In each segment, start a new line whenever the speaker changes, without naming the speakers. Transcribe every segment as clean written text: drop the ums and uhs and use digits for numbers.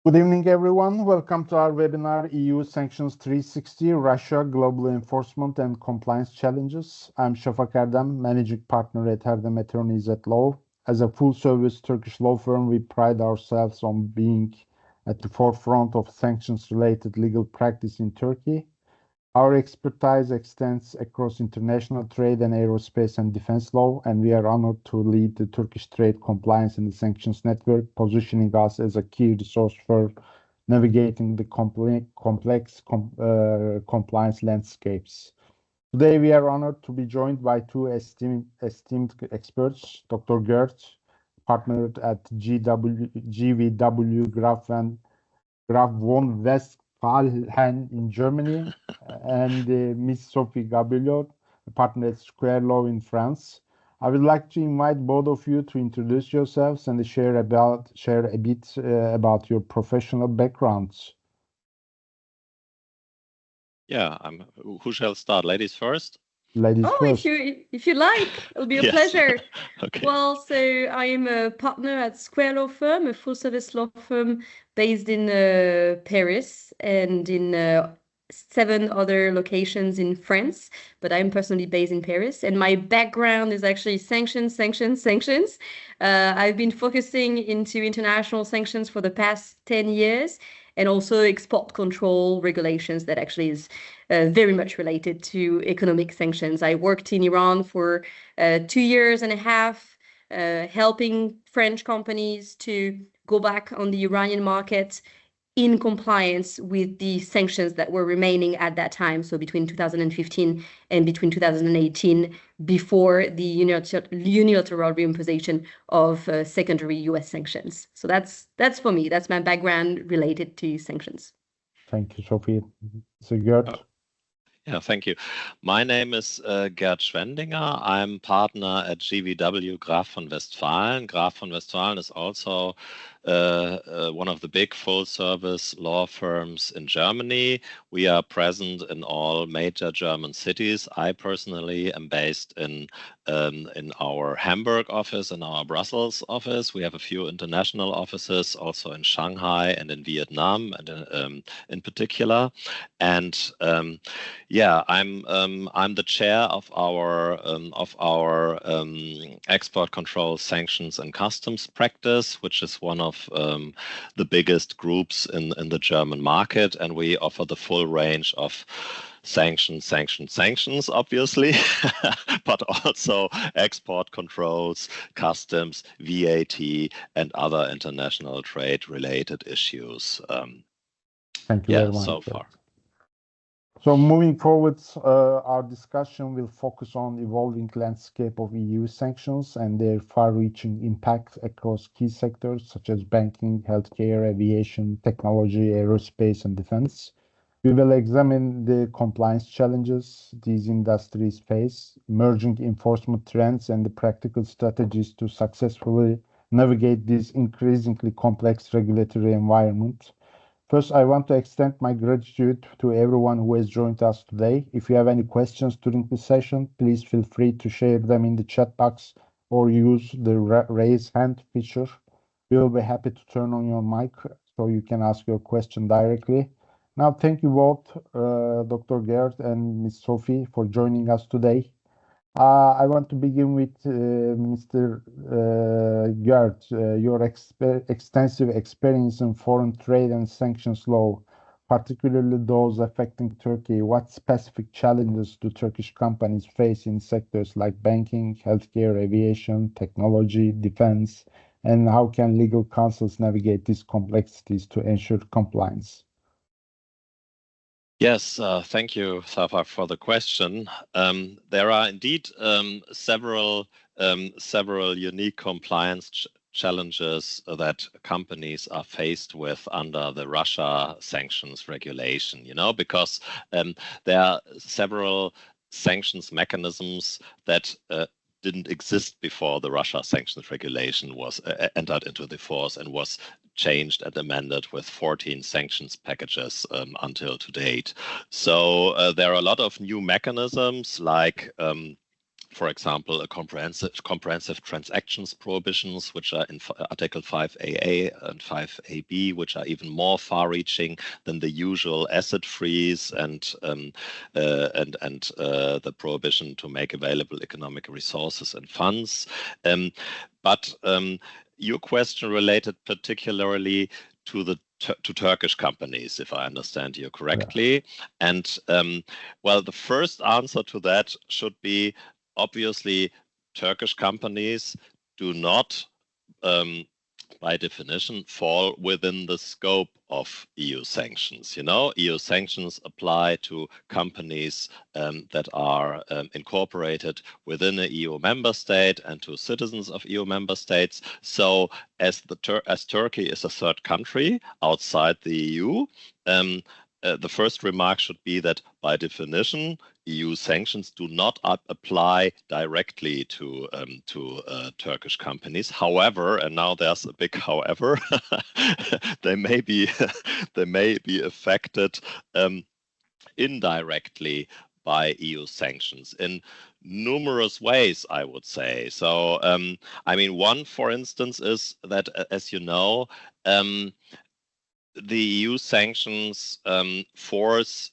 Good evening, everyone. Welcome to our webinar, EU Sanctions 360, Russia, Global Enforcement and Compliance Challenges. I'm Safak Herdem, Managing Partner at Herdem Attorneys at Law. As a full-service Turkish law firm, we pride ourselves on being at the forefront of sanctions-related legal practice in Turkey. Our expertise extends across international trade and aerospace and defense law, and we are honored to lead the Turkish trade compliance in the sanctions network, positioning us as a key resource for navigating the complex compliance landscapes. Today, we are honored to be joined by two esteemed experts, Dr. Gerd, partner at GVW Graf von Westphalen in Germany, and Ms. Sophie Gabillot, a partner at Square Law in France. I would like to invite both of you to introduce yourselves and share a bit about your professional backgrounds.
Yeah, who shall start? Ladies first?
Ladies first.
If you like, it'll be a pleasure.
Okay.
Well, so I am a partner at Square Law Firm, a full-service law firm based in Paris and in 7 other locations in France, but I'm personally based in Paris, and my background is actually sanctions. I've been focusing into international sanctions for the past 10 years, and also export control regulations that actually is very much related to economic sanctions. I worked in Iran for 2 years and a half, helping French companies to go back on the Iranian market in compliance with the sanctions that were remaining at that time, so between 2015 and between 2018, before the unilateral reimposition of secondary US sanctions. So that's for me. That's my background related to sanctions.
Thank you, Sophie. So Gerd.
Yeah, thank you. My name is Gerd Schwendinger. I'm partner at GVW Graf von Westphalen. Graf von Westphalen is also one of the big full-service law firms in Germany. We are present in all major German cities. I personally am based in our Hamburg office and our Brussels office. We have a few international offices also in Shanghai and in Vietnam, and in particular. And yeah, I'm the chair of our export control, sanctions and customs practice, which is one of the biggest groups in the German market, and we offer the full range of sanctions, obviously, but also export controls, customs, VAT, and other international trade-related issues.
Thank you very much.
So far.
So moving forward, our discussion will focus on evolving landscape of EU sanctions and their far-reaching impact across key sectors such as banking, healthcare, aviation, technology, aerospace, and defense. We will examine the compliance challenges these industries face, emerging enforcement trends, and the practical strategies to successfully navigate this increasingly complex regulatory environment. First, I want to extend my gratitude to everyone who has joined us today. If you have any questions during the session, please feel free to share them in the chat box or use the raise hand feature. We will be happy to turn on your mic so you can ask your question directly. Now, thank you both, Dr. Gerd and Ms. Sophie, for joining us today. I want to begin with Mr. Gerd, your extensive experience in foreign trade and sanctions law, particularly those affecting Turkey. What specific challenges do Turkish companies face in sectors like banking, healthcare, aviation, technology, defense, and how can legal counsels navigate these complexities to ensure compliance?
Yes, thank you, Safak, for the question. There are indeed several unique compliance challenges that companies are faced with under the Russia sanctions regulation, because there are several sanctions mechanisms that didn't exist before the Russia sanctions regulation was entered into the force and was changed and amended with 14 sanctions packages until to date. So there are a lot of new mechanisms like for example, a comprehensive transactions prohibitions, which are in Article 5AA and 5AB, which are even more far-reaching than the usual asset freeze and the prohibition to make available economic resources and funds. But your question related particularly to Turkish companies, if I understand you correctly. Yeah. And well, the first answer to that should be, obviously, Turkish companies do not, by definition, fall within the scope of EU sanctions. You know, EU sanctions apply to companies that are incorporated within a EU member state and to citizens of EU member states. So as Turkey is a third country outside the EU, the first remark should be that by definition, EU sanctions do not apply directly to Turkish companies. However, and now there's a big however, they may be affected indirectly by EU sanctions in numerous ways, I would say. So, I mean, one, for instance, is that, as you know, the EU sanctions force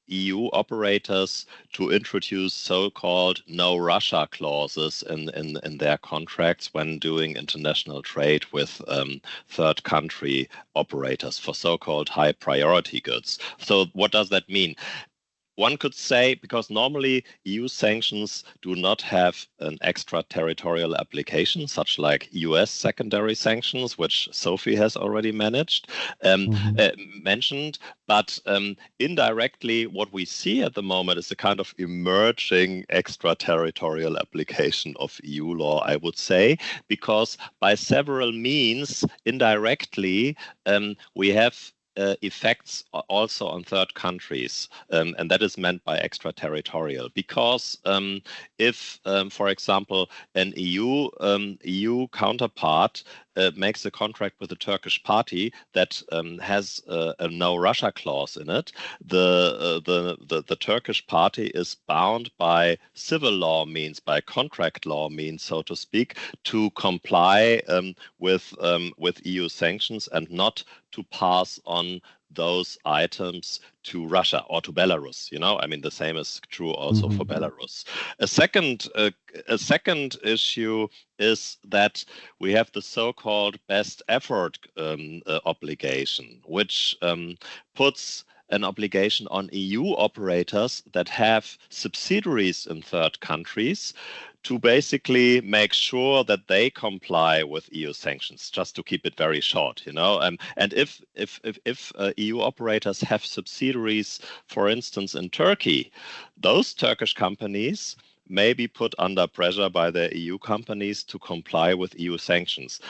EU operators to introduce so-called no Russia clauses in their contracts when doing international trade with third country operators for so-called high priority goods. So what does that mean? One could say, because normally EU sanctions do not have an extraterritorial application, such like US secondary sanctions, which Sophie has already mentioned. But indirectly, what we see at the moment is a kind of emerging extraterritorial application of EU law, I would say, because by several means, indirectly, we have effects also on third countries, and that is meant by extraterritorial. Because if, for example, an EU counterpart makes a contract with a Turkish party that has a no Russia clause in it, the Turkish party is bound by civil law means, by contract law means, so to speak, to comply with EU sanctions and not to pass on those items to Russia or to Belarus. You know, I mean, the same is true also for Belarus. A second issue is that we have the so-called best effort obligation, which puts an obligation on EU operators that have subsidiaries in third countries to basically make sure that they comply with EU sanctions, just to keep it very short, you know. And if EU operators have subsidiaries, for instance, in Turkey, those Turkish companies may be put under pressure by their EU companies to comply with EU sanctions.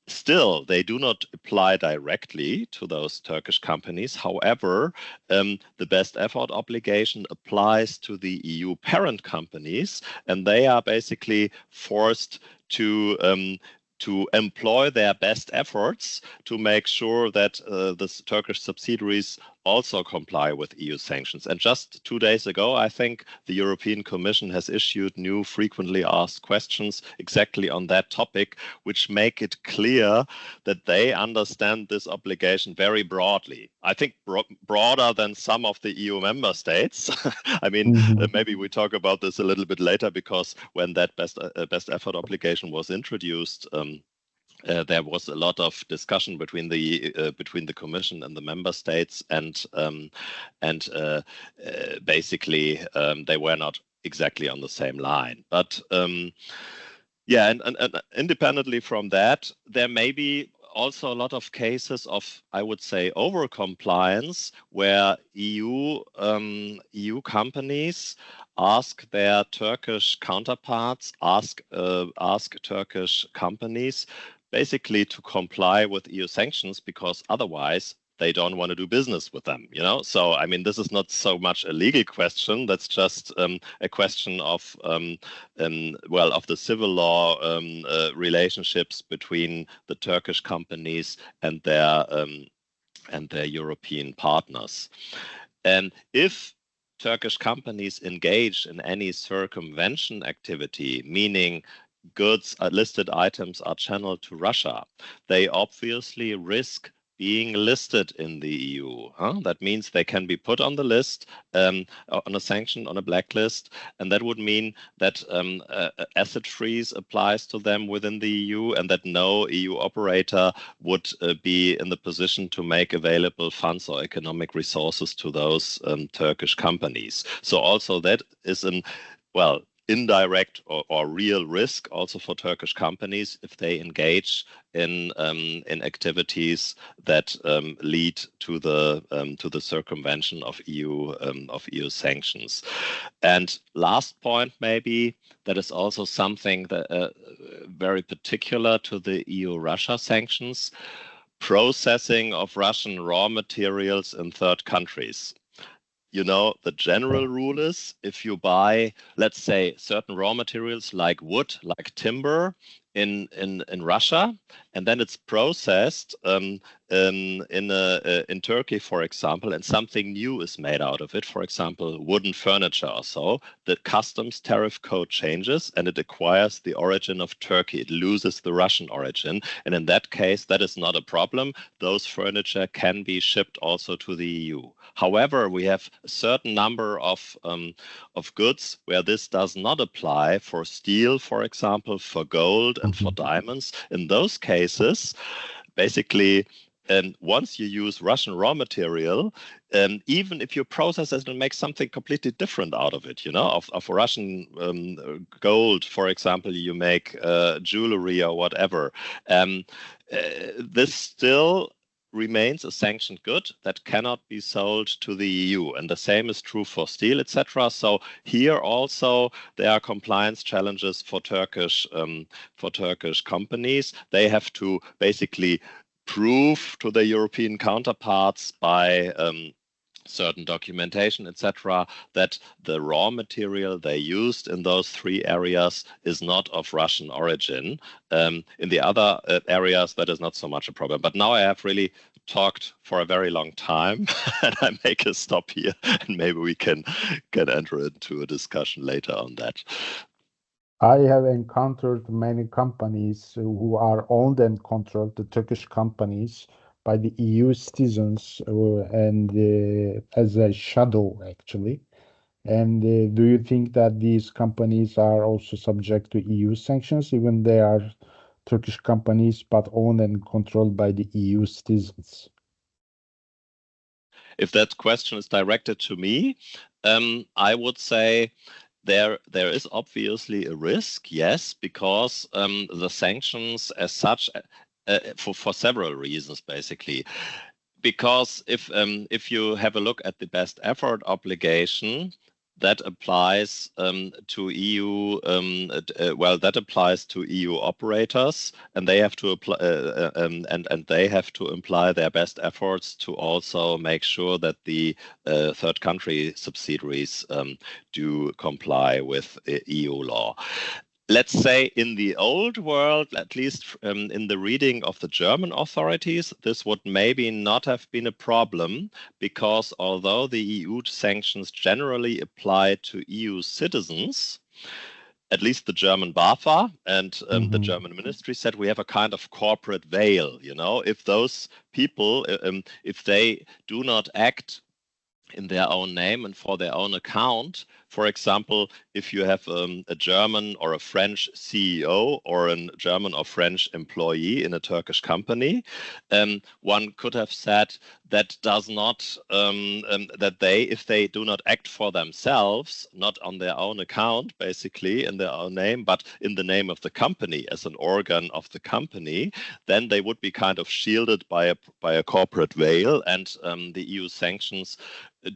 Still, they do not apply directly to those Turkish companies. However, the best effort obligation applies to the EU parent companies, and they are basically forced to employ their best efforts to make sure that the Turkish subsidiaries also comply with EU sanctions. And just 2 days ago, I think the European Commission has issued new frequently asked questions exactly on that topic, which make it clear that they understand this obligation very broadly. I think broader than some of the EU member states. I mean, maybe we talk about this a little bit later, because when that best effort obligation was introduced, there was a lot of discussion between the Commission and the member states, and basically they were not exactly on the same line. But yeah, and independently from that, there may be also a lot of cases of, I would say, over-compliance, where EU companies ask their Turkish counterparts, ask Turkish companies basically to comply with EU sanctions, because otherwise they don't want to do business with them, you know. So, I mean, this is not so much a legal question. That's just a question of, well, of the civil law relationships between the Turkish companies and their European partners. And if Turkish companies engage in any circumvention activity, meaning goods, listed items are channeled to Russia, they obviously risk being listed in the EU. That means they can be put on the list, on a sanction, on a blacklist, and that would mean that asset freeze applies to them within the EU, and that no EU operator would be in the position to make available funds or economic resources to those Turkish companies. So also that is an, well, indirect or real risk also for Turkish companies if they engage in activities that lead to the circumvention of EU sanctions. And last point, maybe that is also something that very particular to the EU-Russia sanctions: processing of Russian raw materials in third countries. You know, the general rule is if you buy, let's say, certain raw materials like wood, like timber in Russia, and then it's processed in Turkey, for example, and something new is made out of it, for example, wooden furniture or so, the customs tariff code changes and it acquires the origin of Turkey. It loses the Russian origin. And in that case, that is not a problem. Those furniture can be shipped also to the EU. However, we have a certain number of goods where this does not apply, for steel, for example, for gold and for diamonds. In those cases, basically, once you use Russian raw material, even if you process it and make something completely different out of it, you know, of Russian gold, for example, you make jewelry or whatever, this still remains a sanctioned good that cannot be sold to the EU. And the same is true for steel, etc. So here also there are compliance challenges for Turkish companies. They have to basically prove to their European counterparts by certain documentation, etc., that the raw material they used in those three areas is not of Russian origin. In the other areas, that is not so much a problem. But now I have really talked for a very long time, and I make a stop here, and maybe we can enter into a discussion later on that.
I have encountered many companies who are owned and controlled, the Turkish companies, by the EU citizens and as a shadow, actually. And do you think that these companies are also subject to EU sanctions, even they are Turkish companies but owned and controlled by the EU citizens?
If that question is directed to me, I would say there is obviously a risk, yes, because the sanctions as such, for several reasons, basically. Because if you have a look at the best effort obligation, that applies to EU. That applies to EU operators, and they have to apply and they have to imply their best efforts to also make sure that the third country subsidiaries do comply with EU law. Let's say in the old world, at least in the reading of the German authorities, this would maybe not have been a problem, because although the EU sanctions generally apply to EU citizens, at least the German BAFA and the German ministry said we have a kind of corporate veil, you know, if those people, if they do not act in their own name and for their own account. For example, if you have a German or a French CEO or a German or French employee in a Turkish company, one could have said that does not, that they, if they do not act for themselves, not on their own account, basically in their own name, but in the name of the company as an organ of the company, then they would be kind of shielded by a corporate veil, and the EU sanctions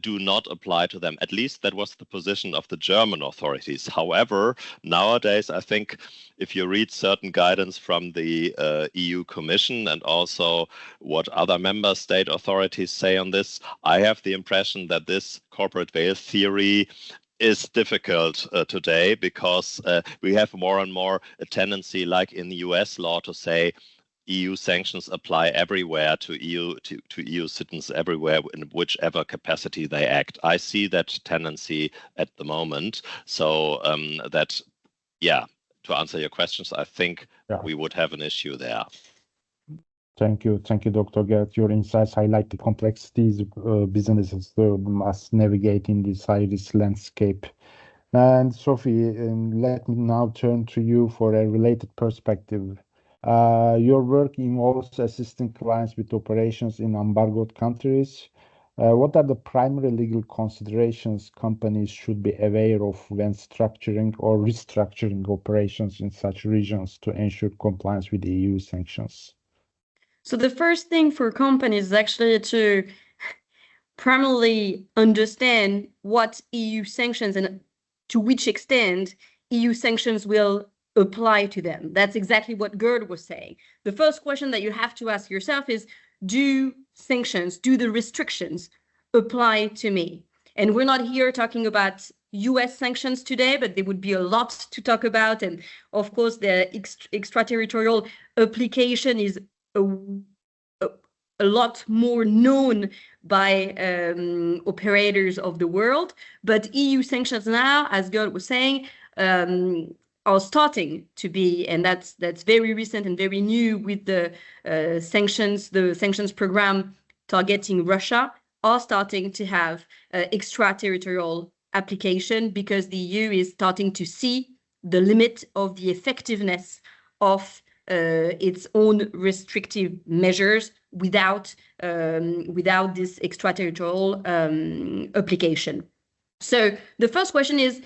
do not apply to them. At least that was the position of the German authorities. However, nowadays, I think if you read certain guidance from the EU Commission and also what other member state authorities say on this, I have the impression that this corporate veil theory is difficult today, because we have more and more a tendency, like in the US law, to say EU sanctions apply everywhere to EU citizens everywhere in whichever capacity they act. I see that tendency at the moment. So that, yeah, to answer your questions, I think we would have an issue there.
Thank you, Dr. Gerd. Your insights highlight the complexities businesses must navigate in this high-risk landscape. And Sophie, let me now turn to you for a related perspective. Your work involves assisting clients with operations in embargoed countries. What are the primary legal considerations companies should be aware of when structuring or restructuring operations in such regions to ensure compliance with EU sanctions?
So the first thing for companies is actually to primarily understand what EU sanctions and to which extent EU sanctions will apply to them. That's exactly what Gerd was saying. The first question that you have to ask yourself is, do sanctions, do the restrictions apply to me? And we're not here talking about US sanctions today, but there would be a lot to talk about. And of course, the extraterritorial application is a lot more known by operators of the world. But EU sanctions now, as Gerd was saying, are starting to be, and that's very recent and very new with the sanctions program targeting Russia, are starting to have extraterritorial application because the EU is starting to see the limit of the effectiveness of its own restrictive measures without this extraterritorial application. So the first question is,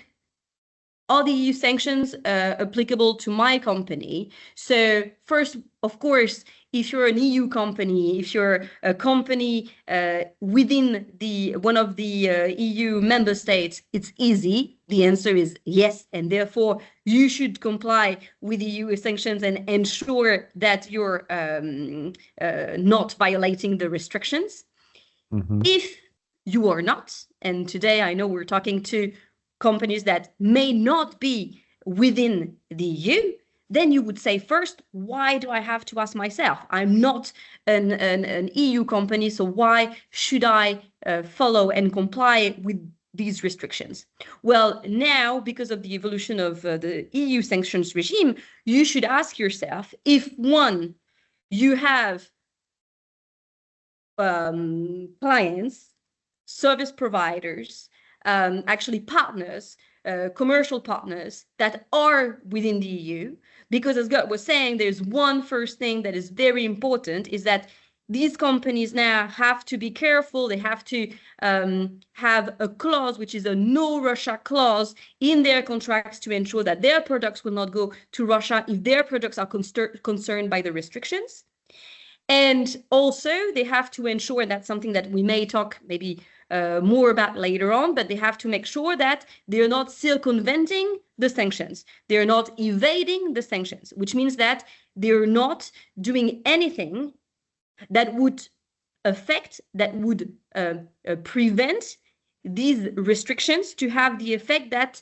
are the EU sanctions applicable to my company? So first, of course, if you're an EU company, if you're a company within one of the EU member states, it's easy. The answer is yes, and therefore you should comply with EU sanctions and ensure that you're not violating the restrictions. Mm-hmm. If you are not, and today I know we're talking to companies that may not be within the EU, then you would say, first, why do I have to ask myself? I'm not an EU company, so why should I follow and comply with these restrictions? Well, now, because of the evolution of the EU sanctions regime, you should ask yourself if, one, you have clients, service providers, actually partners, commercial partners that are within the EU, because as Gerd was saying, there's one first thing that is very important, is that these companies now have to be careful. They have to have a clause, which is a no Russia clause in their contracts to ensure that their products will not go to Russia if their products are concerned by the restrictions. And also they have to ensure, and that's something that we may talk maybe more about later on, but they have to make sure that they're not circumventing the sanctions. They're not evading the sanctions, which means that they're not doing anything that would affect, that would prevent these restrictions to have the effect that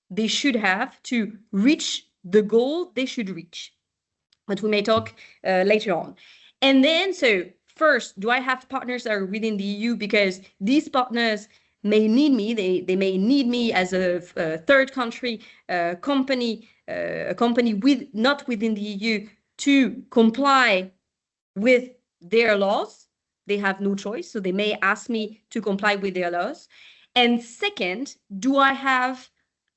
they should have to reach the goal they should reach. But we may talk later on. And then, so first, do I have partners that are within the EU? Because these partners may need me. They may need me as a third country company, a company not within the EU, to comply with their laws. They have no choice, so they may ask me to comply with their laws. And second, do I have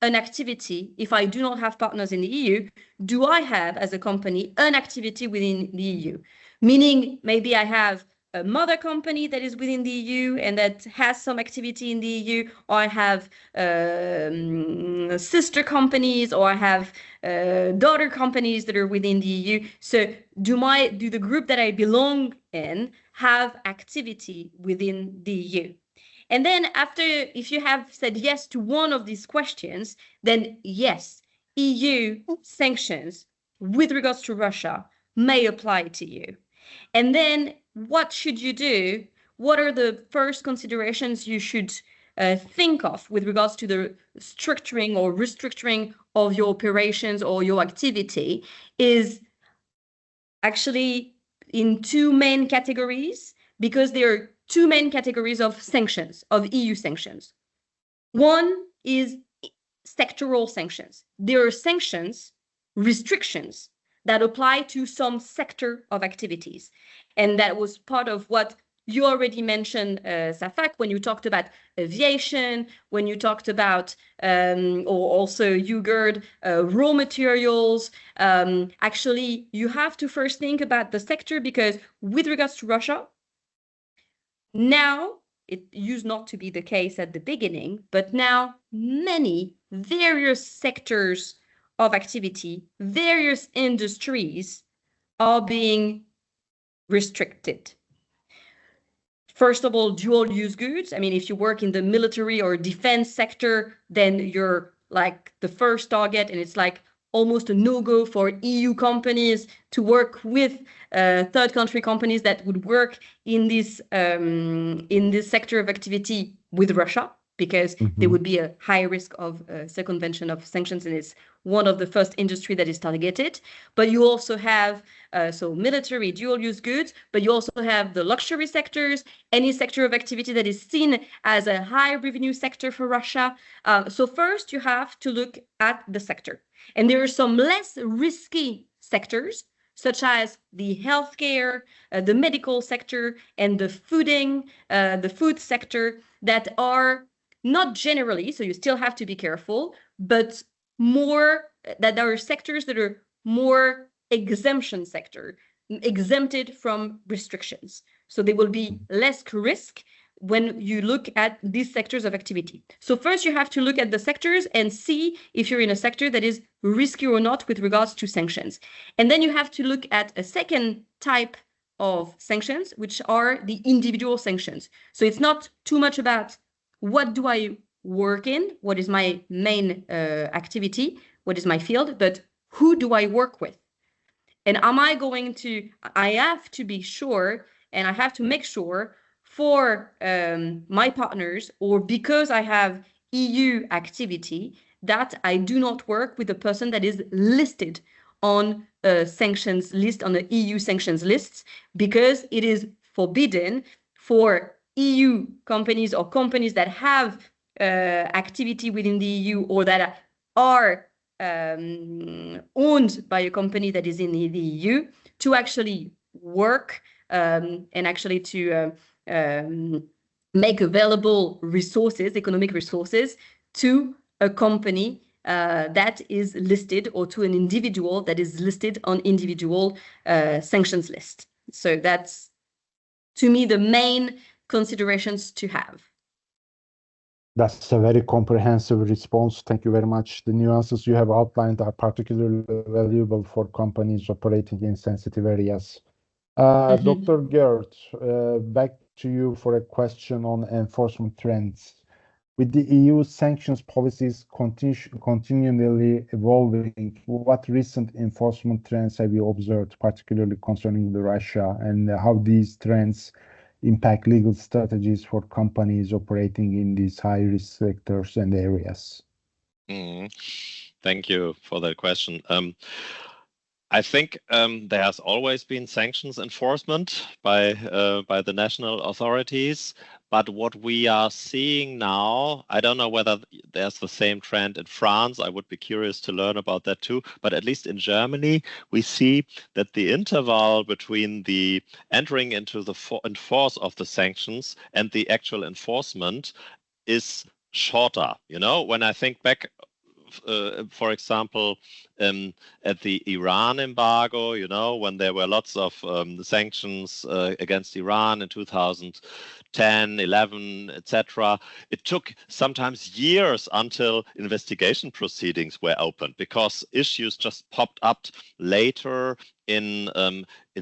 an activity? If I do not have partners in the EU, do I have, as a company, an activity within the EU? Meaning, maybe I have a mother company that is within the EU and that has some activity in the EU, or I have sister companies, or I have daughter companies that are within the EU. So do the group that I belong in have activity within the EU? And then after, if you have said yes to one of these questions, then yes, EU sanctions with regards to Russia may apply to you. And then what should you do? What are the first considerations you should think of with regards to the structuring or restructuring of your operations or your activity? Is actually in two main categories, because there are two main categories of sanctions, of EU sanctions. One is sectoral sanctions. There are sanctions, restrictions that apply to some sector of activities. And that was part of what you already mentioned, Safak, when you talked about aviation, when you talked about, or also you, Gerd, raw materials. Actually, you have to first think about the sector, because with regards to Russia, now, it used not to be the case at the beginning, but now many various sectors of activity, various industries are being restricted. First of all, dual-use goods. I mean, if you work in the military or defense sector, then you're like the first target, and it's like almost a no-go for EU companies to work with third country companies that would work in this sector of activity with Russia, because there would be a high risk of circumvention of sanctions, and it's one of the first industry that is targeted. But you also have so military, dual-use goods, but you also have the luxury sectors, any sector of activity that is seen as a high revenue sector for Russia. So first you have to look at the sector. And there are some less risky sectors, such as the healthcare, the medical sector, and the food sector, that are not generally, so you still have to be careful, but more, that there are sectors that are more exemption sector, exempted from restrictions. So they will be less risk when you look at these sectors of activity. So first you have to look at the sectors and see if you're in a sector that is risky or not with regards to sanctions. And then you have to look at a second type of sanctions, which are the individual sanctions. So it's not too much about what do I work in, what is my main activity, what is my field, but who do I work with? And I have to be sure, and I have to make sure for my partners, or because I have EU activity, that I do not work with a person that is listed on a sanctions list, on the EU sanctions lists, because it is forbidden for EU companies or companies that have activity within the EU, or that are owned by a company that is in the EU, to actually work and actually to make available resources, economic resources, to a company that is listed, or to an individual that is listed on individual sanctions list. So that's, to me, the main considerations to have.
That's a very comprehensive response. Thank you very much. The nuances you have outlined are particularly valuable for companies operating in sensitive areas. Dr. Gerd, back to you for a question on enforcement trends. With the EU sanctions policies continually evolving, what recent enforcement trends have you observed, particularly concerning Russia, and how these trends impact legal strategies for companies operating in these high-risk sectors and areas?
Thank you for that question. I think there has always been sanctions enforcement by the national authorities, but what we are seeing now, I don't know whether there's the same trend in France. I would be curious to learn about that too. But at least in Germany, we see that the interval between the entering into the force of the sanctions and the actual enforcement is shorter. You know, when I think back, for example, at the Iran embargo, you know, when there were lots of sanctions against Iran in 2010, 11, etc., it took sometimes years until investigation proceedings were opened, because issues just popped up later in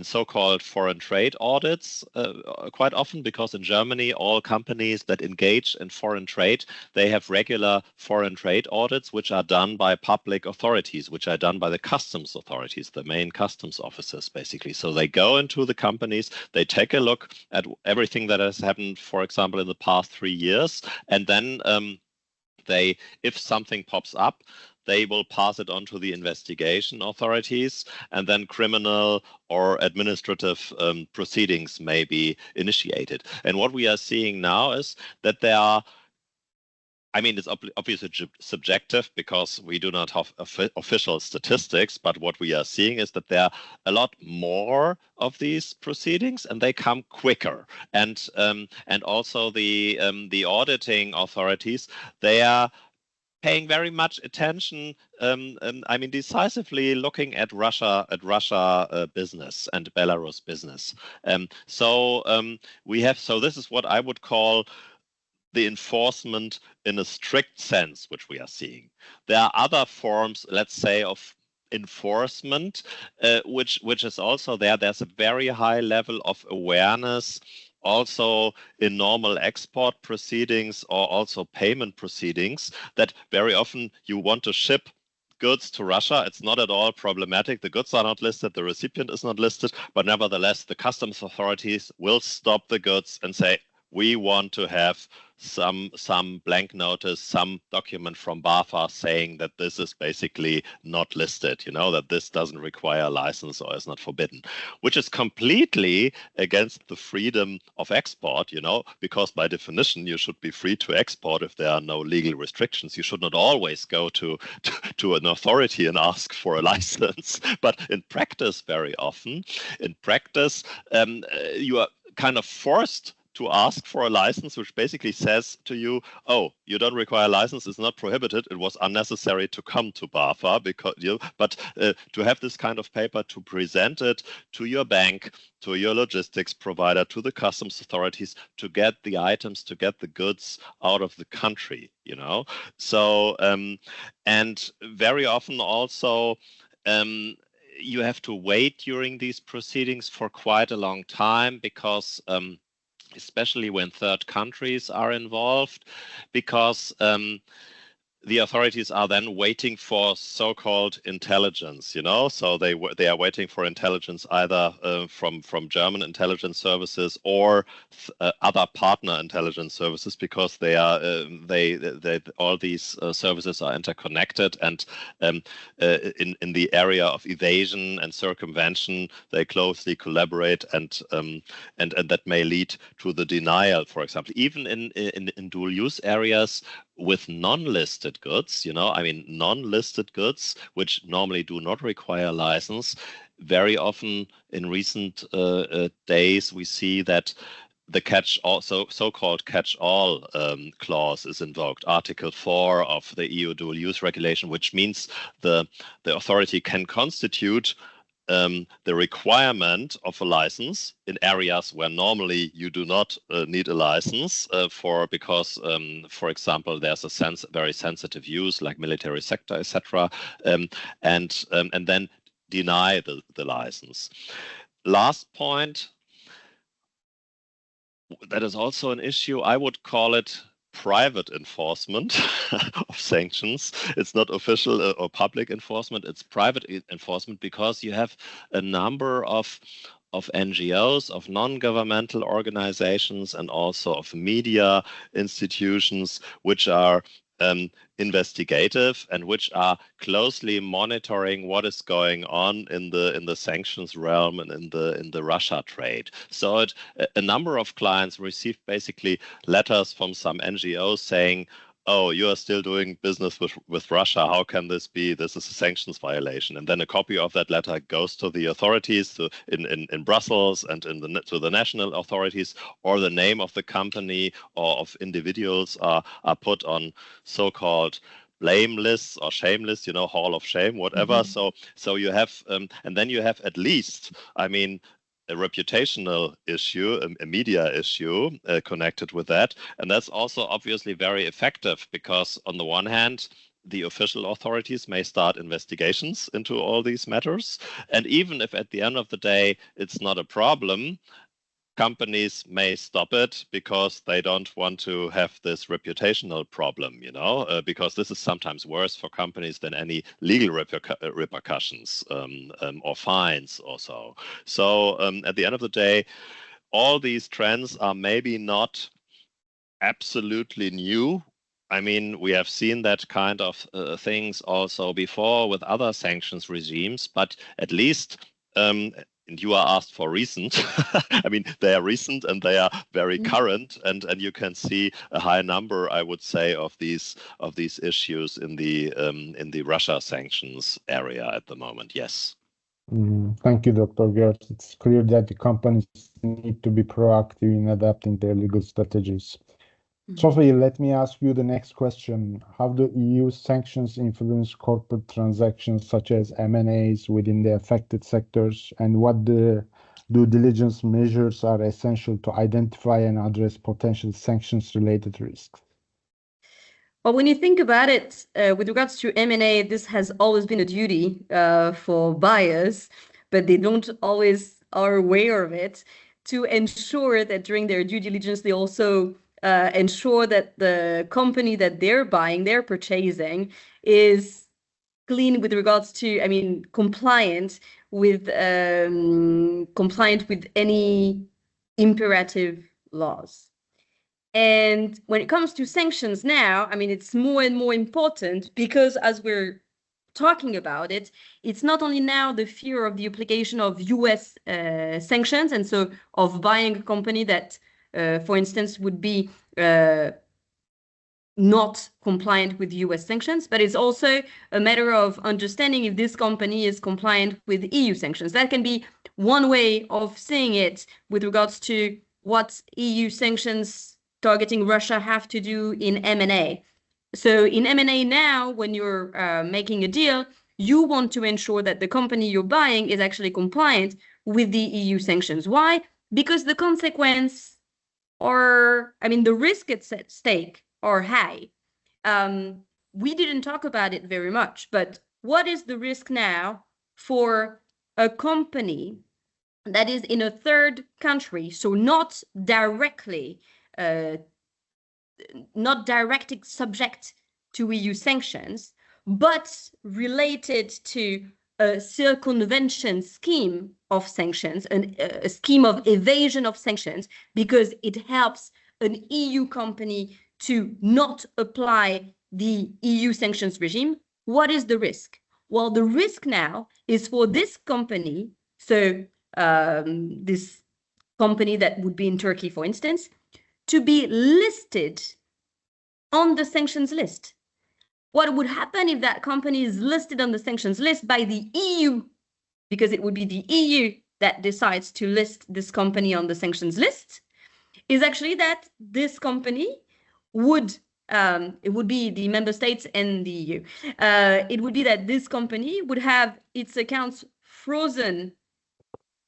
so-called foreign trade audits quite often, because in Germany, all companies that engage in foreign trade, they have regular foreign trade audits, which are done by public authorities, which are done by the customs authorities, the main customs officers, basically. So they go into the companies, they take a look at everything that has happened, for example, in the past 3 years, and then if something pops up, they will pass it on to the investigation authorities, and then criminal or administrative proceedings may be initiated. And what we are seeing now is that there are, I mean, it's obviously subjective because we do not have official statistics, but what we are seeing is that there are a lot more of these proceedings, and they come quicker. And also the auditing authorities, they are paying very much attention, I mean, decisively looking at Russia business and Belarus business. So this is what I would call the enforcement in a strict sense, which we are seeing. There are other forms, let's say, of enforcement, which is also there. There's a very high level of awareness also in normal export proceedings or also payment proceedings, that very often you want to ship goods to Russia. It's not at all problematic. The goods are not listed, the recipient is not listed, but nevertheless, the customs authorities will stop the goods and say, we want to have some blank notice, some document from BAFA saying that this is basically not listed, you know, that this doesn't require a license or is not forbidden, which is completely against the freedom of export, you know, because by definition, you should be free to export if there are no legal restrictions. You should not always go to an authority and ask for a license. But in practice, very often, you are kind of forced to ask for a license, which basically says to you, oh, you don't require a license, it's not prohibited, it was unnecessary to come to BAFA, because to have this kind of paper, to present it to your bank, to your logistics provider, to the customs authorities, to get the items, to get the goods out of the country, you know. So, and very often also, you have to wait during these proceedings for quite a long time, because especially when third countries are involved, because the authorities are then waiting for so-called intelligence, you know, so they are waiting for intelligence either from German intelligence services or other partner intelligence services, because they are all these services are interconnected, and in the area of evasion and circumvention they closely collaborate, and that may lead to the denial, for example, even in dual use areas with non-listed goods, you know, I mean, non-listed goods, which normally do not require a license. Very often in recent days, we see that the catch-all, so-called catch-all clause is invoked, Article 4 of the EU dual use regulation, which means the authority can constitute the requirement of a license in areas where normally you do not need a license because, for example, there's a very sensitive use like military sector, etc., and then deny the license. Last point, that is also an issue. I would call it private enforcement of sanctions. It's not official or public enforcement, it's private enforcement, because you have a number of NGOs, of non-governmental organizations, and also of media institutions, which are investigative and which are closely monitoring what is going on in the sanctions realm and in the Russia trade. So a number of clients received basically letters from some NGOs saying, oh, you are still doing business with Russia. How can this be? This is a sanctions violation. And then a copy of that letter goes to the authorities in Brussels and to the national authorities, or the name of the company or of individuals are put on so-called blame lists or shame lists, you know, hall of shame, whatever. Mm-hmm. So you have, and then you have at least, I mean, a reputational issue, a media issue connected with that. And that's also obviously very effective, because on the one hand, the official authorities may start investigations into all these matters. And even if at the end of the day, it's not a problem, companies may stop it because they don't want to have this reputational problem, you know, because this is sometimes worse for companies than any legal repercussions or fines or so. So at the end of the day, all these trends are maybe not absolutely new. I mean, we have seen that kind of things also before with other sanctions regimes, but at least, and you are asked for recent, I mean, they are recent and they are very current, and you can see a high number, I would say, of these issues in the Russia sanctions area at the moment. Yes.
Thank you, Dr. Gerd. It's clear that the companies need to be proactive in adapting their legal strategies. Sophie, let me ask you the next question. How do EU sanctions influence corporate transactions such as M&As within the affected sectors, and what due diligence measures are essential to identify and address potential sanctions-related risks?
Well, when you think about it, with regards to M&A, this has always been a duty for buyers, but they don't always are aware of it, to ensure that during their due diligence, they also ensure that the company that they're buying, they're purchasing, is clean with regards to, I mean, compliant with any imperative laws. And when it comes to sanctions now, I mean, it's more and more important because as we're talking about it, it's not only now the fear of the application of US sanctions, and so of buying a company that, for instance, would be not compliant with US sanctions, but it's also a matter of understanding if this company is compliant with EU sanctions. That can be one way of seeing it with regards to what EU sanctions targeting Russia have to do in M&A. So in M&A now, when you're making a deal, you want to ensure that the company you're buying is actually compliant with the EU sanctions. Why? Because the consequence, or I mean, the risk at stake are high. We didn't talk about it very much, but what is the risk now for a company that is in a third country, so not directly subject to EU sanctions, but related to a circumvention scheme of sanctions, a scheme of evasion of sanctions, because it helps an EU company to not apply the EU sanctions regime? What is the risk? Well, the risk now is for this company, so this company that would be in Turkey, for instance, to be listed on the sanctions list. What would happen if that company is listed on the sanctions list by the EU? Because it would be the EU that decides to list this company on the sanctions list, is actually that this company would, it would be the member states and the EU. It would be that this company would have its accounts frozen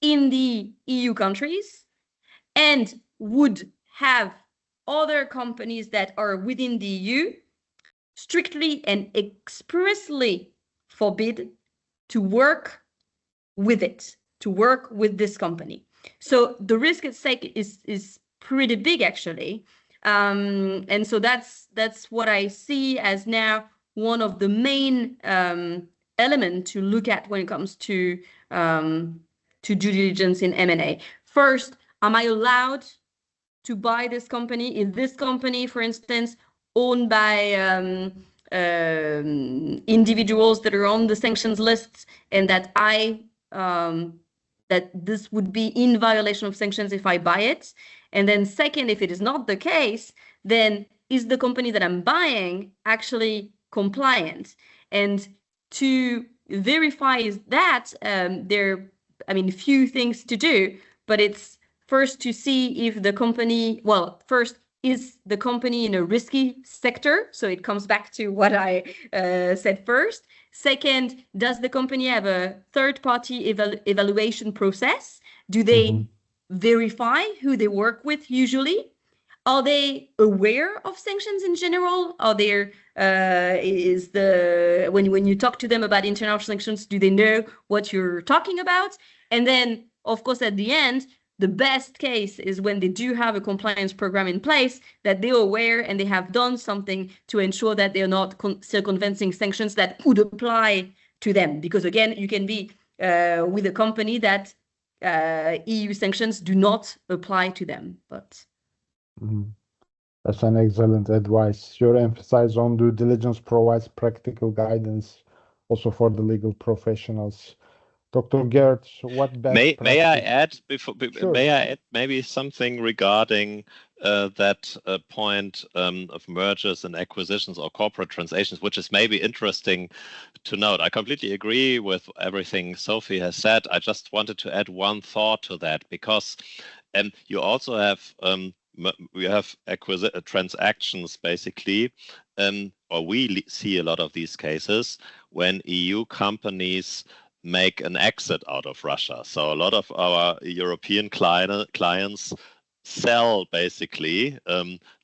in the EU countries and would have other companies that are within the EU strictly and expressly forbid to work with it, to work with this company. So the risk at stake is pretty big, actually. And so that's what I see as now one of the main elements to look at when it comes to due diligence in M&A. First, am I allowed to buy this company? Is this company, for instance, owned by individuals that are on the sanctions lists, and that that this would be in violation of sanctions if I buy it? And then second, if it is not the case, then is the company that I'm buying actually compliant? And to verify that, there, I mean, few things to do, but it's first to see if the company, well, first, is the company in a risky sector? So it comes back to what I said first. Second, does the company have a third-party evaluation process? Do they verify who they work with usually? Are they aware of sanctions in general? Are there, when you talk to them about international sanctions, do they know what you're talking about? And then, of course, at the end, the best case is when they do have a compliance program in place, that they're aware and they have done something to ensure that they're not circumventing sanctions that would apply to them. Because again, you can be with a company that EU sanctions do not apply to them. But
That's an excellent advice. Your emphasis on due diligence provides practical guidance also for the legal professionals. Dr. Gerd, what best
May I
practice?
add before?
Sure.
May I add maybe something regarding that point of mergers and acquisitions or corporate transactions, which is maybe interesting to note. I completely agree with everything Sophie has said. I just wanted to add one thought to that, because you also have transactions basically, or we see a lot of these cases when EU companies make an exit out of Russia. So a lot of our European clients sell basically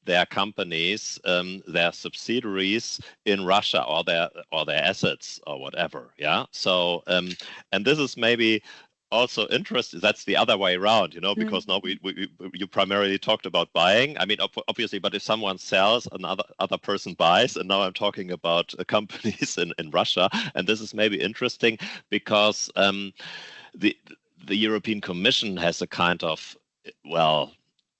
their companies, their subsidiaries in Russia, or their assets or whatever. Yeah. So and this is maybe also interesting. That's the other way around, because now you primarily talked about buying. I mean, obviously, but if someone sells, other person buys, and now I'm talking about companies in Russia, and this is maybe interesting because the European Commission has a kind of, well,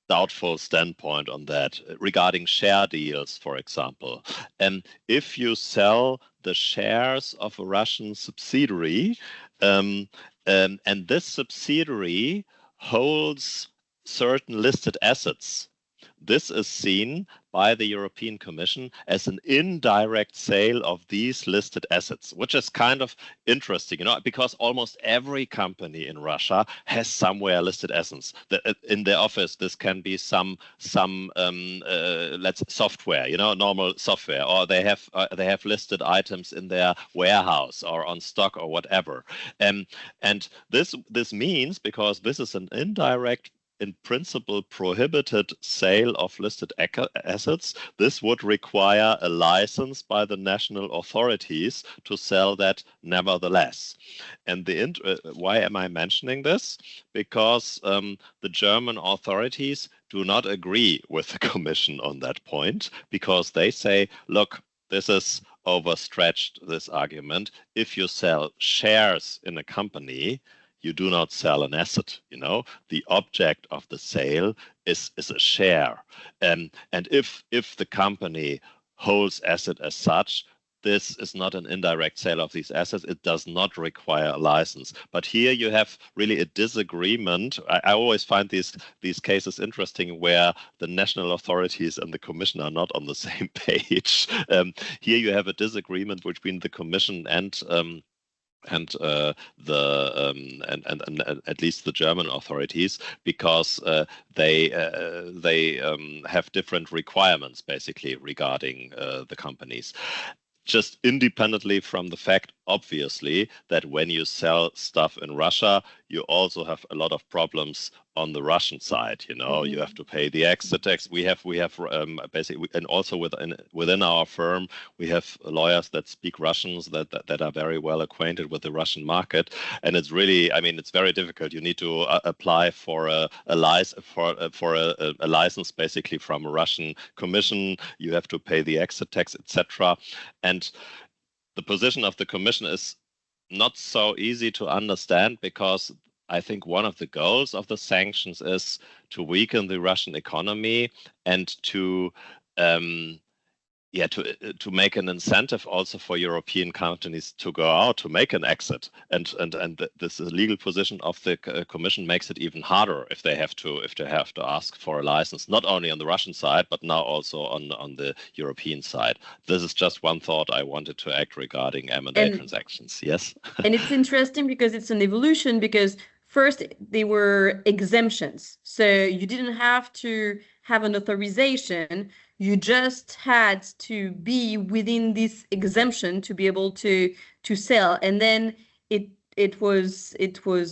doubtful standpoint on that regarding share deals, for example. And if you sell the shares of a Russian subsidiary, and this subsidiary holds certain listed assets, this is seen by the European Commission as an indirect sale of these listed assets, which is kind of interesting, because almost every company in Russia has somewhere listed assets. In their office, this can be some software, normal software, or they have listed items in their warehouse or on stock or whatever. And this means, because this is an indirect, in principle prohibited sale of listed assets, this would require a license by the national authorities to sell that nevertheless. And why am I mentioning this? Because the German authorities do not agree with the Commission on that point, because they say, look, this is overstretched, this argument. If you sell shares in a company, you do not sell an asset. The object of the sale is a share, and if the company holds asset as such, this is not an indirect sale of these assets. It does not require a license. But here you have really a disagreement. I always find these cases interesting where the national authorities and the Commission are not on the same page. Here you have a disagreement between the Commission and at least the German authorities, because they have different requirements basically regarding the companies. Just independently from the fact, obviously, that when you sell stuff in Russia, you also have a lot of problems on the Russian side. You have to pay the exit tax. We have basically, and also within our firm, we have lawyers that speak Russians that are very well acquainted with the Russian market, and it's really, it's very difficult. You need to apply for a license basically from a Russian commission. You have to pay the exit tax, etc. And the position of the Commission is not so easy to understand, because I think one of the goals of the sanctions is to weaken the Russian economy and to make an incentive also for European companies to go out to make an exit, and this legal position of the Commission makes it even harder if they have to ask for a license, not only on the Russian side but now also on the European side. This is just one thought I wanted to add regarding M&A transactions. Yes.
And it's interesting because it's an evolution, because first they were exemptions, so you didn't have to have an authorization. You just had to be within this exemption to be able to sell, and then it was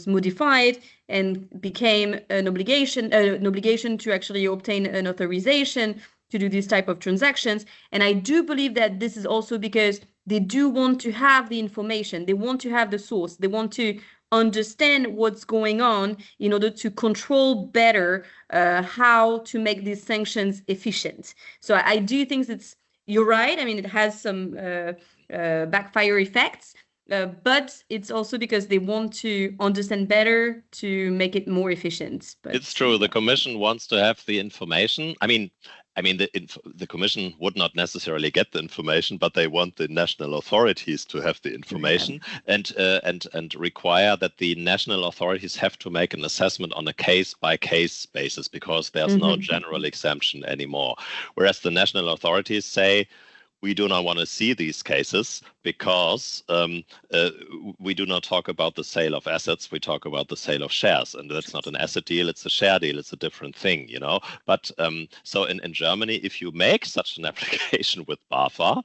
modified and became an obligation to actually obtain an authorization to do this type of transactions. And I do believe that this is also because they do want to have the information, they want to have the source, they want to understand what's going on in order to control better how to make these sanctions efficient. So I do think you're right. It has some backfire effects, but it's also because they want to understand better to make it more efficient. But
it's true. The Commission wants to have the information. I mean, the Commission would not necessarily get the information, but they want the national authorities to have the information, and require that the national authorities have to make an assessment on a case-by-case basis, because there's no general exemption anymore. Whereas the national authorities say, we do not want to see these cases because we do not talk about the sale of assets, we talk about the sale of shares. And that's not an asset deal, it's a share deal, it's a different thing, you know. But so in Germany, if you make such an application with BAFA,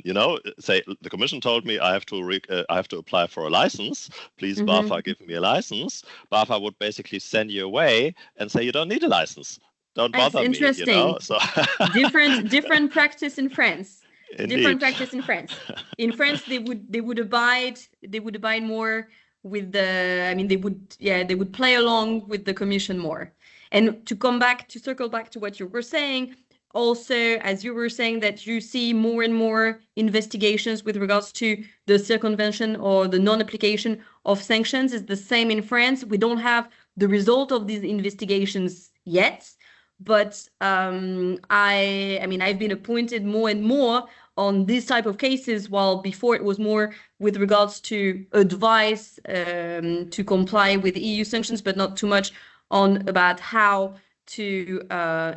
you know, say, the Commission told me I have to apply for a license, please BAFA give me a license, BAFA would basically send you away and say you don't need a license. Don't bother me, you know. So
different practice in France.
Indeed.
Different practice in France. In France, they would abide more with the. I mean, they would play along with the Commission more. And to circle back to what you were saying, also, as you were saying, that you see more and more investigations with regards to the circumvention or the non-application of sanctions. Is the same in France. We don't have the result of these investigations yet. But I mean, I've been appointed more and more on this type of cases, while before it was more with regards to advice to comply with EU sanctions, but not too much on about how to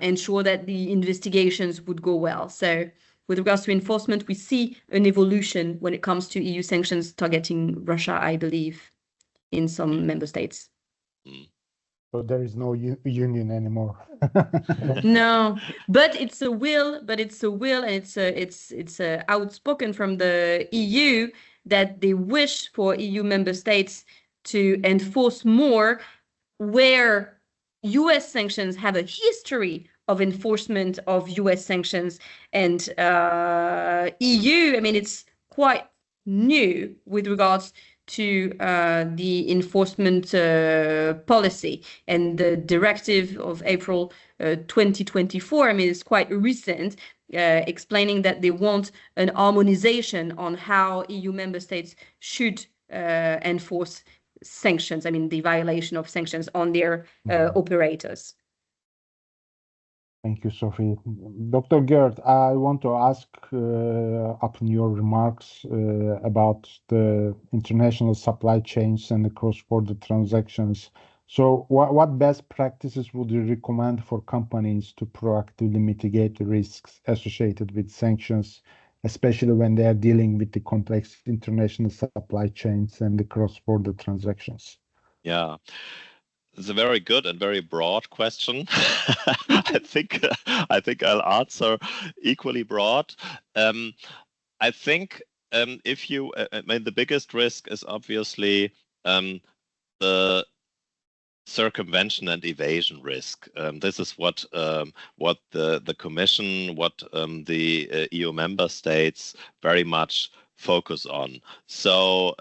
ensure that the investigations would go well. So with regards to enforcement, we see an evolution when it comes to EU sanctions targeting Russia, I believe, in some member states.
So there is no union anymore.
No, but it's a will, and it's outspoken from the EU that they wish for EU member states to enforce more, where US sanctions have a history of enforcement of US sanctions, and EU, I mean, it's quite new with regards to the enforcement policy, and the directive of April 2024, I mean, it's quite recent, explaining that they want an harmonization on how EU member states should enforce sanctions, I mean, the violation of sanctions on their operators.
Thank you, Sophie. Dr. Gerd, I want to ask, upon your remarks about the international supply chains and the cross-border transactions. So what best practices would you recommend for companies to proactively mitigate the risks associated with sanctions, especially when they are dealing with the complex international supply chains and the cross-border transactions?
Yeah. It's a very good and very broad question. I think I'll answer equally broad. I think if you, I mean, the biggest risk is obviously the circumvention and evasion risk. This is what the Commission, what the EU member states very much focus on. So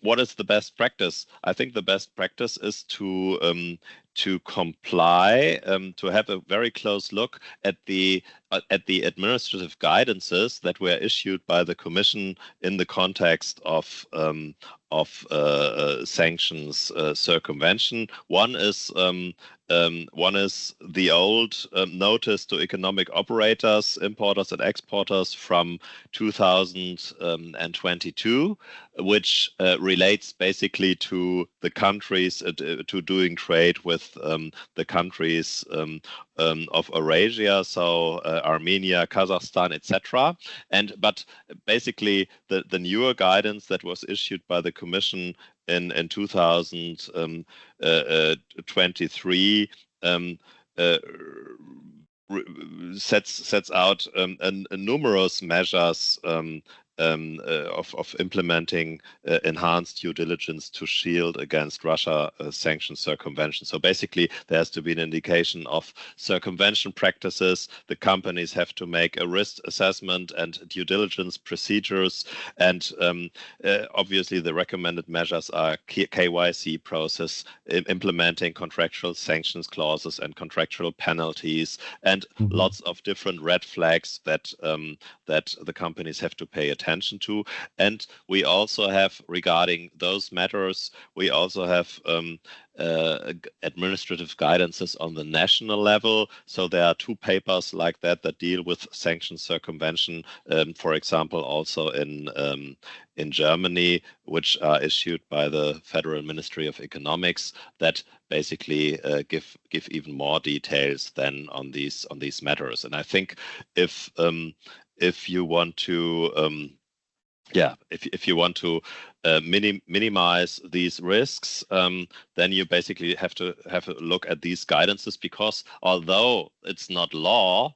what is the best practice? I think the best practice is to comply, to have a very close look at the administrative guidances that were issued by the Commission in the context of sanctions circumvention. One is the old notice to economic operators, importers and exporters from 2022, which relates basically to the countries, to doing trade with the countries of Eurasia, so Armenia, Kazakhstan, etc. But basically the newer guidance that was issued by the Commission in 2023 sets out numerous measures of implementing enhanced due diligence to shield against Russia sanction circumvention. So basically, there has to be an indication of circumvention practices. The companies have to make a risk assessment and due diligence procedures. And obviously, the recommended measures are KYC process, implementing contractual sanctions clauses and contractual penalties, and lots of different red flags that the companies have to pay attention attention to. And we also have, regarding those matters, we also have administrative guidances on the national level. So there are 2 papers like that deal with sanction circumvention, for example, also in Germany, which are issued by the Federal Ministry of Economics, that basically give even more details than on these matters. And I think if you want to if you want to minimize these risks, then you basically have to have a look at these guidances, because although it's not law,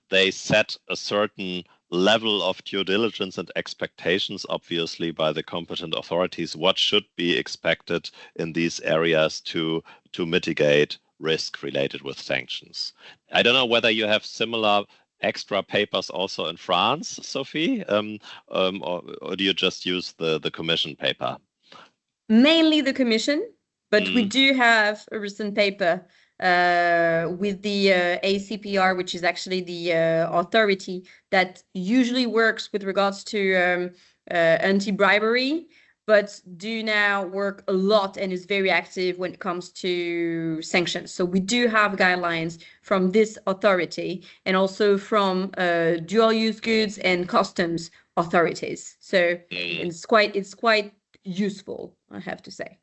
they set a certain level of due diligence and expectations, obviously, by the competent authorities, what should be expected in these areas to mitigate risk related with sanctions. I don't know whether you have similar extra papers also in France, Sophie, or do you just use the Commission paper?
Mainly the Commission, but we do have a recent paper with the ACPR, which is actually the authority that usually works with regards to anti-bribery, but do now work a lot and is very active when it comes to sanctions. So we do have guidelines from this authority and also from dual-use goods and customs authorities. So it's quite useful, I have to say.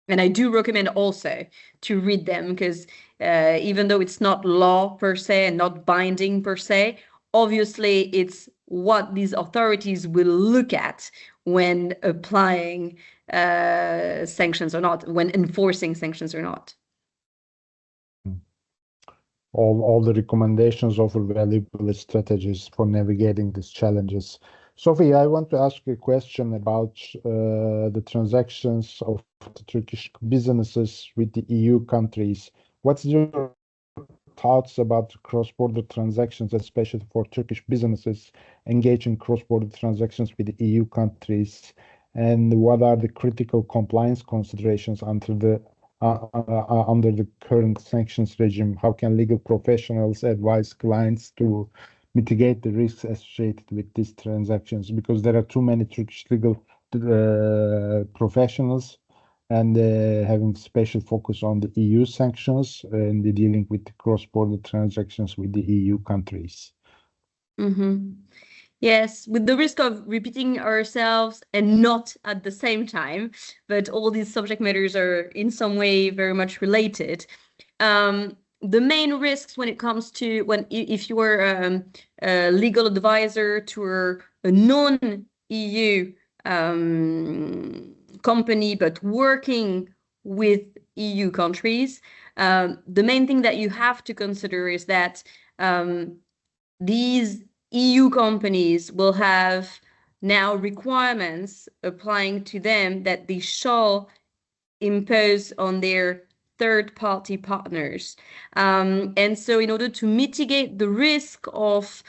And I do recommend also to read them, because even though it's not law per se and not binding per se, obviously it's what these authorities will look at when applying sanctions or not, when enforcing sanctions or not.
All the recommendations offer valuable strategies for navigating these challenges. Sophie, I want to ask you a question about the transactions of the Turkish businesses with the EU countries. What's your thoughts about cross-border transactions, especially for Turkish businesses engaging cross-border transactions with the EU countries? And what are the critical compliance considerations under the current sanctions regime? How can legal professionals advise clients to mitigate the risks associated with these transactions? Because there are too many Turkish legal professionals and having special focus on the EU sanctions and dealing with the cross-border transactions with the EU countries.
Yes, with the risk of repeating ourselves and not at the same time, but all these subject matters are in some way very much related. The main risks when it comes to if you are a legal advisor to a non-EU company but working with EU countries, the main thing that you have to consider is that these EU companies will have now requirements applying to them that they shall impose on their third-party partners. And so in order to mitigate the risk of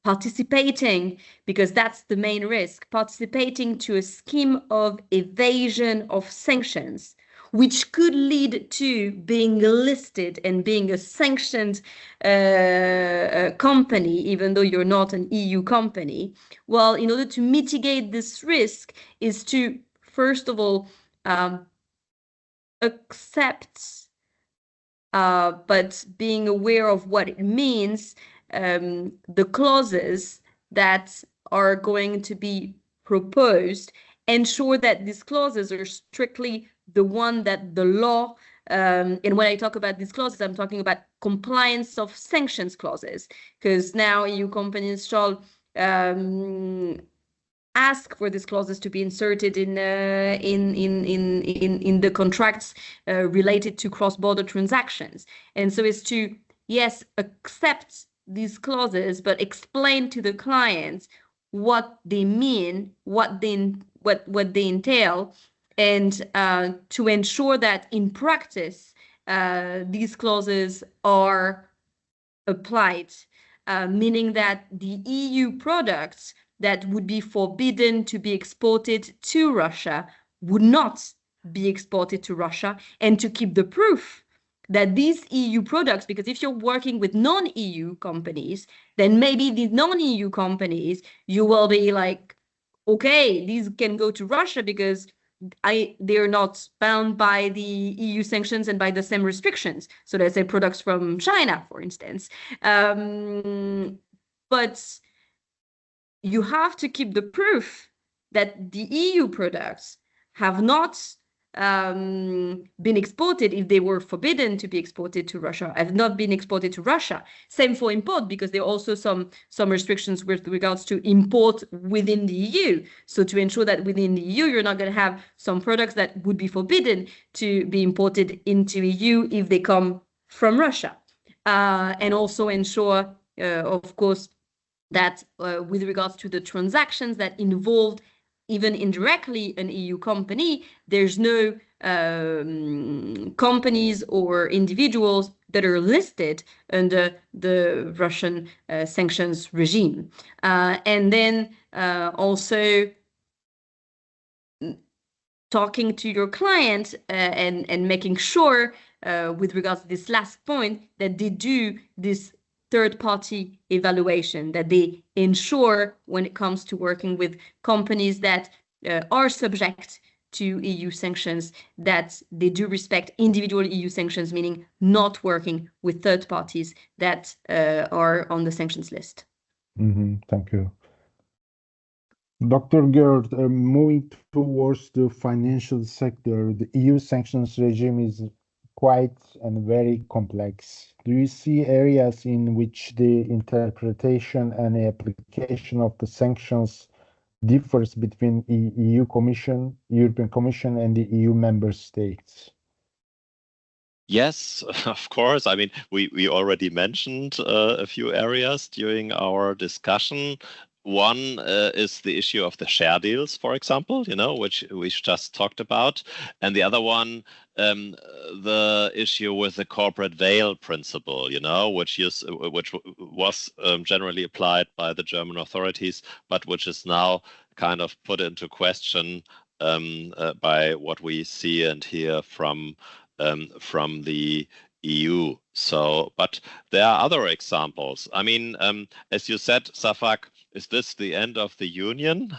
participating, because that's the main risk, participating to a scheme of evasion of sanctions, which could lead to being listed and being a sanctioned company, even though you're not an EU company. Well, in order to mitigate this risk is to, first of all, accept, but being aware of what it means, the clauses that are going to be proposed, ensure that these clauses are strictly the one that the law, and when I talk about these clauses, I'm talking about compliance of sanctions clauses, because now EU companies shall ask for these clauses to be inserted in the contracts related to cross-border transactions. And so it's to, yes, accept these clauses, but explain to the clients what they mean, what they entail, and to ensure that in practice these clauses are applied, meaning that the EU products that would be forbidden to be exported to Russia would not be exported to Russia, and to keep the proof that these EU products, because if you're working with non-EU companies, then maybe these non-EU companies, you will be like, okay, these can go to Russia because they're not bound by the EU sanctions and by the same restrictions. So let's say products from China, for instance. But you have to keep the proof that the EU products have not been exported, if they were forbidden to be exported to Russia, have not been exported to Russia. Same for import, because there are also some restrictions with regards to import within the EU. So to ensure that within the EU, you're not going to have some products that would be forbidden to be imported into EU if they come from Russia. And also ensure, of course, that with regards to the transactions that involved even indirectly an EU company, there's no companies or individuals that are listed under the Russian sanctions regime. And then also talking to your client and making sure with regards to this last point that they do this third-party evaluation, that they ensure when it comes to working with companies that are subject to EU sanctions, that they do respect individual EU sanctions, meaning not working with third parties that are on the sanctions list.
Thank you. Dr. Gerd, moving towards the financial sector, the EU sanctions regime is quite and very complex. Do you see areas in which the interpretation and application of the sanctions differs between European Commission and the EU member states?
Yes, of course. I mean, we already mentioned a few areas during our discussion. One is the issue of the share deals, for example, which we just talked about. And the other one, the issue with the corporate veil principle, which was generally applied by the German authorities, but which is now kind of put into question by what we see and hear from the EU. So, but there are other examples. I mean, as you said, Safak, is this the end of the Union?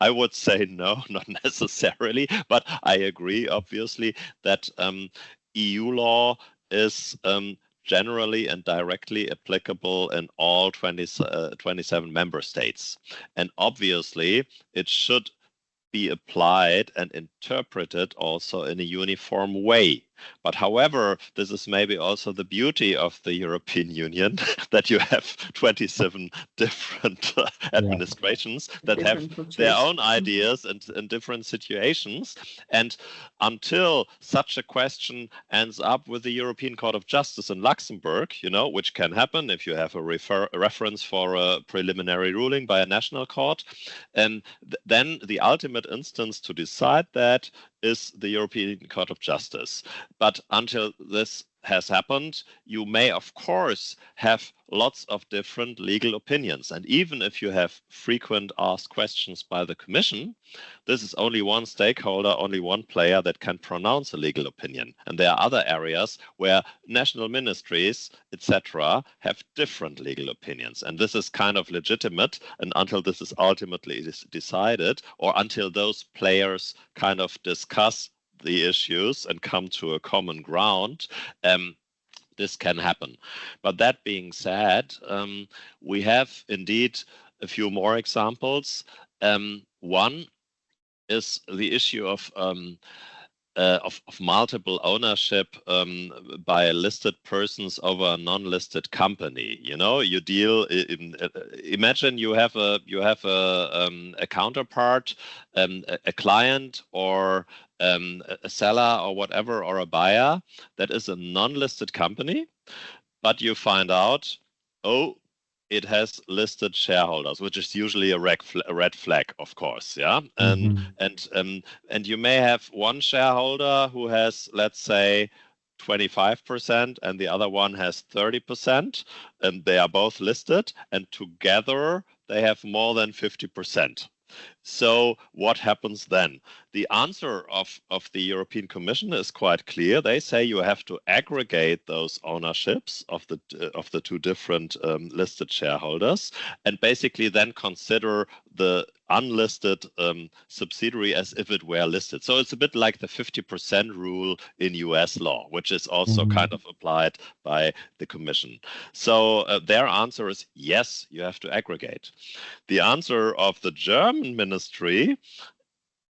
I would say no, not necessarily, but I agree, obviously, that EU law is generally and directly applicable in all 27 member states. And obviously, it should be applied and interpreted also in a uniform way. But however, this is maybe also the beauty of the European Union, that you have 27 different administrations that have their own ideas and different situations. And until such a question ends up with the European Court of Justice in Luxembourg, which can happen if you have a reference for a preliminary ruling by a national court, and then the ultimate instance to decide that is the European Court of Justice. But until this has happened, you may, of course, have lots of different legal opinions. And even if you have frequent asked questions by the Commission, this is only one stakeholder, only one player that can pronounce a legal opinion. And there are other areas where national ministries, etc., have different legal opinions. And this is kind of legitimate. And until this is ultimately decided, or until those players kind of discuss the issues and come to a common ground, this can happen. But that being said, we have indeed a few more examples. One is the issue of multiple ownership by listed persons over a non-listed company. You deal. Imagine you have a counterpart, a client, or a seller, or whatever, or a buyer that is a non-listed company, but you find out, it has listed shareholders, which is usually a red flag, of course, yeah. And you may have one shareholder who has, let's say, 25%, and the other one has 30%, and they are both listed, and together they have more than 50%. So what happens then? The answer of the European Commission is quite clear. They say you have to aggregate those ownerships of the two different listed shareholders, and basically then consider the unlisted subsidiary as if it were listed. So it's a bit like the 50% rule in US law, which is also kind of applied by the Commission. So their answer is yes, you have to aggregate. The answer of the German ministry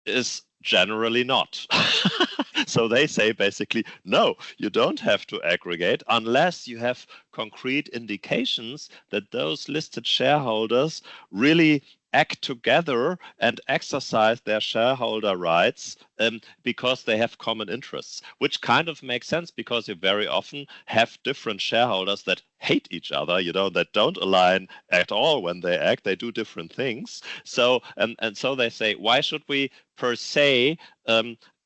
is generally not. So they say basically, no, you don't have to aggregate unless you have concrete indications that those listed shareholders really act together and exercise their shareholder rights because they have common interests, which kind of makes sense because you very often have different shareholders that hate each other, that don't align at all when they act. They do different things. So and so they say, why should we per se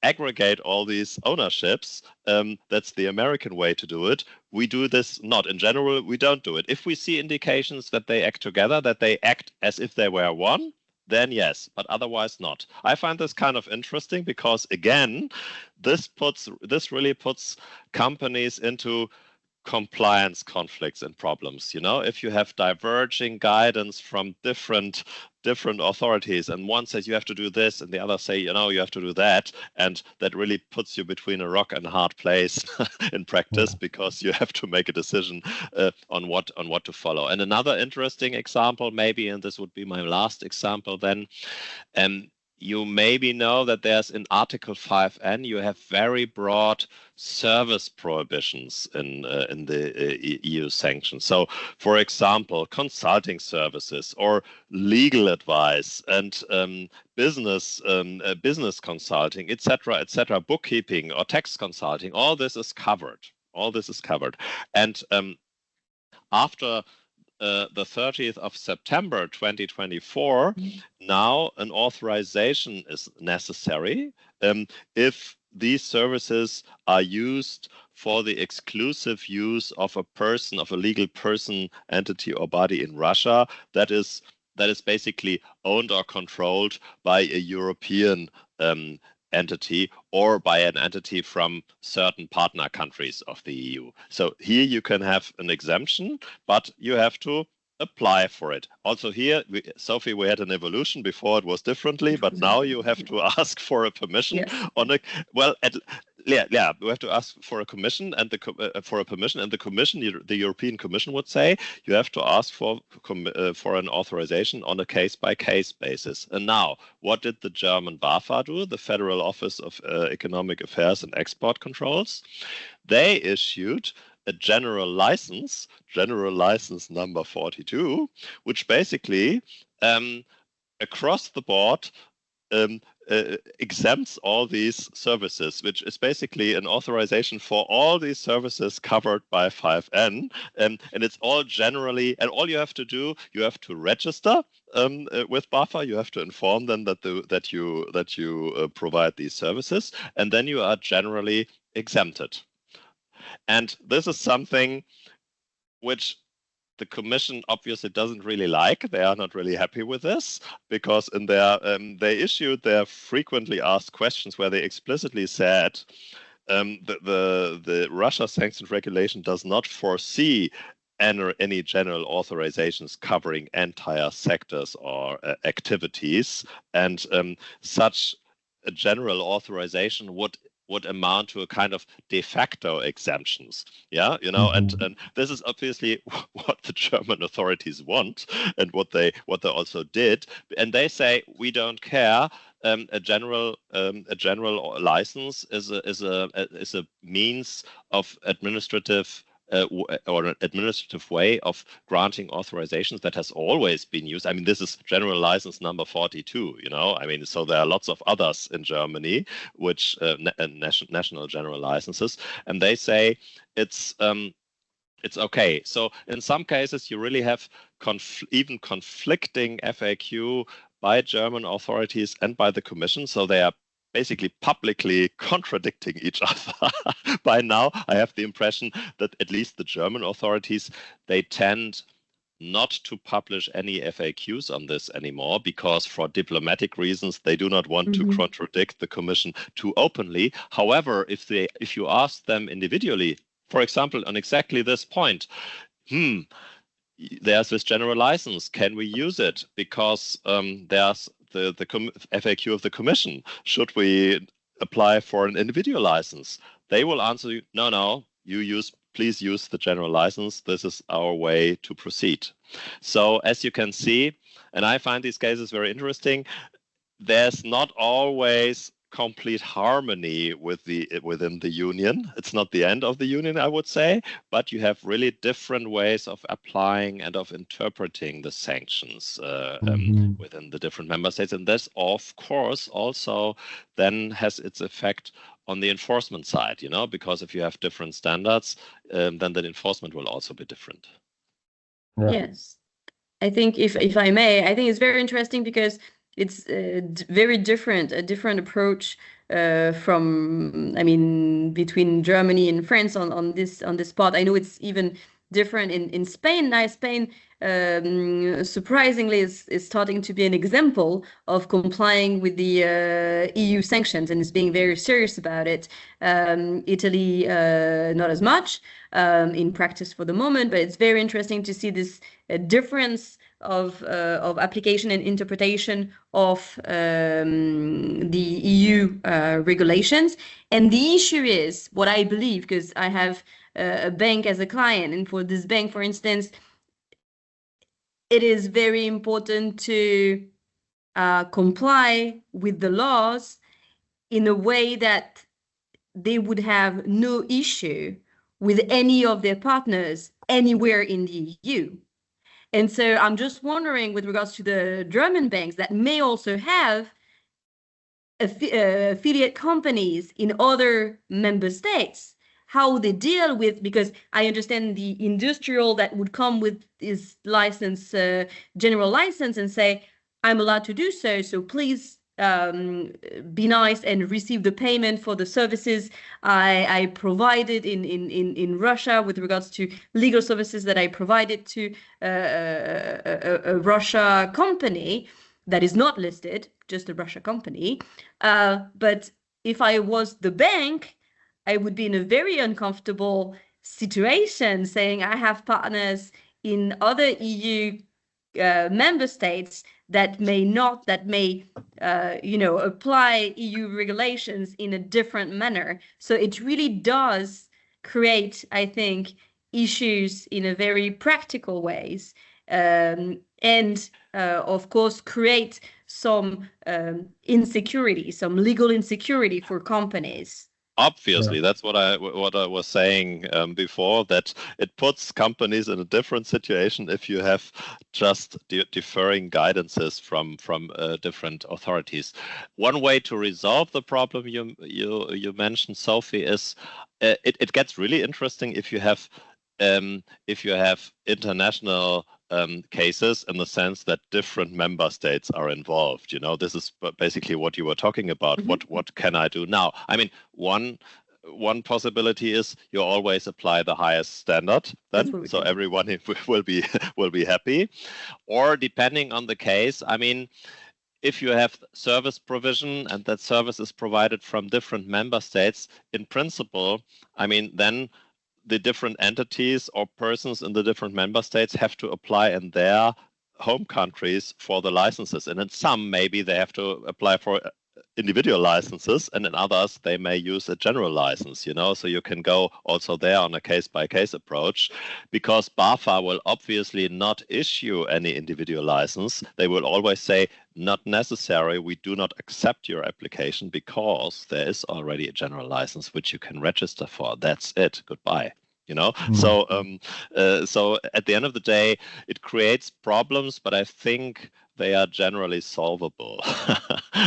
aggregate all these ownerships? That's the American way to do it. We do this not. In general, we don't do it. If we see indications that they act together, that they act as if they were one, then yes, but otherwise not. I find this kind of interesting because, again, this really puts companies into compliance conflicts and problems. If you have diverging guidance from different authorities, and one says you have to do this and the other say you have to do that, and that really puts you between a rock and a hard place in practice, because you have to make a decision on what to follow. And another interesting example, maybe, and this would be my last example then, you maybe know that there's in Article 5N, you have very broad service prohibitions in the EU sanctions. So, for example, consulting services or legal advice and business consulting, etc., bookkeeping or tax consulting, all this is covered. And after the 30th of September 2024, now an authorization is necessary if these services are used for the exclusive use of a legal person, entity, or body in Russia that is basically owned or controlled by a European entity or by an entity from certain partner countries of the EU. So here you can have an exemption, but you have to apply for it. Also here, Sophie, we had an evolution. Before it was differently, but now you have to ask for a permission on a, well, we have to ask for a commission and for a permission, and the commission, the European Commission would say you have to ask for an authorization on a case-by-case basis. And now, what did the German BAFA do, the Federal Office of Economic Affairs and Export Controls? They issued a general license number 42, which basically across the board exempts all these services, which is basically an authorization for all these services covered by 5N, and it's all generally, and all you have to do, you have to register with BAFA. You have to inform them that you provide these services, and then you are generally exempted. And this is something which the Commission obviously doesn't really like. They are not really happy with this, because in their they issued their frequently asked questions where they explicitly said the Russia sanctions regulation does not foresee any general authorizations covering entire sectors or activities, and such a general authorization would amount to a kind of de facto exemptions. And this is obviously what the German authorities want, and what they also did. And they say, we don't care. A general license is a means of administrative or an administrative way of granting authorizations that has always been used. I mean, this is general license number 42, so there are lots of others in Germany, which national general licenses, and they say it's okay. So in some cases, you really have even conflicting FAQ by German authorities and by the Commission, so they are basically publicly contradicting each other. By now, I have the impression that at least the German authorities, they tend not to publish any FAQs on this anymore, because for diplomatic reasons they do not want to contradict the Commission too openly. However, if you ask them individually, for example, on exactly this point, there's this general license, can we use it? Because there's the FAQ of the Commission, should we apply for an individual license? They will answer you, no, please use the general license. This is our way to proceed. So as you can see, and I find these cases very interesting, there's not always complete harmony within the union. It's not the end of the union, I would say, but you have really different ways of applying and of interpreting the sanctions within the different member states. And this, of course, also then has its effect on the enforcement side, because if you have different standards, then the enforcement will also be different.
Yeah.
Yes. I think if I may, I think it's very interesting because it's very different, a different approach from, between Germany and France on this part. I know it's even different in Spain. Now Spain, surprisingly, is starting to be an example of complying with the EU sanctions and is being very serious about it. Italy, not as much in practice for the moment, but it's very interesting to see this difference of application and interpretation of the EU regulations. And the issue is, what I believe, because I have a bank as a client, and for this bank, for instance, it is very important to comply with the laws in a way that they would have no issue with any of their partners anywhere in the EU. And so I'm just wondering, with regards to the German banks that may also have affiliate companies in other member states, how they deal with, because I understand the industrial that would come with this license, general license, and say, I'm allowed to do so, so please be nice and receive the payment for the services I provided in Russia with regards to legal services that I provided to a Russia company that is not listed, just a Russia company. But if I was the bank, I would be in a very uncomfortable situation saying I have partners in other EU member states that may apply EU regulations in a different manner. So it really does create, I think, issues in a very practical ways, and of course create some insecurity, some legal insecurity for companies.
Obviously, that's what I was saying before, that it puts companies in a different situation if you have just differing guidances from different authorities. One way to resolve the problem you mentioned, Sophie, is it gets really interesting if you have international cases, in the sense that different member states are involved. This is basically what you were talking about. What can I do now? I mean, one possibility is you always apply the highest standard, then, so everyone will be happy. Or depending on the case, I mean, if you have service provision and that service is provided from different member states, in principle, I mean, then the different entities or persons in the different member states have to apply in their home countries for the licenses. And in some, maybe they have to apply for individual licenses, and in others, they may use a general license, so you can go also there on a case-by-case approach, because BAFA will obviously not issue any individual license. They will always say, not necessary, we do not accept your application because there is already a general license which you can register for. That's it, goodbye. So at the end of the day, it creates problems, but I think they are generally solvable.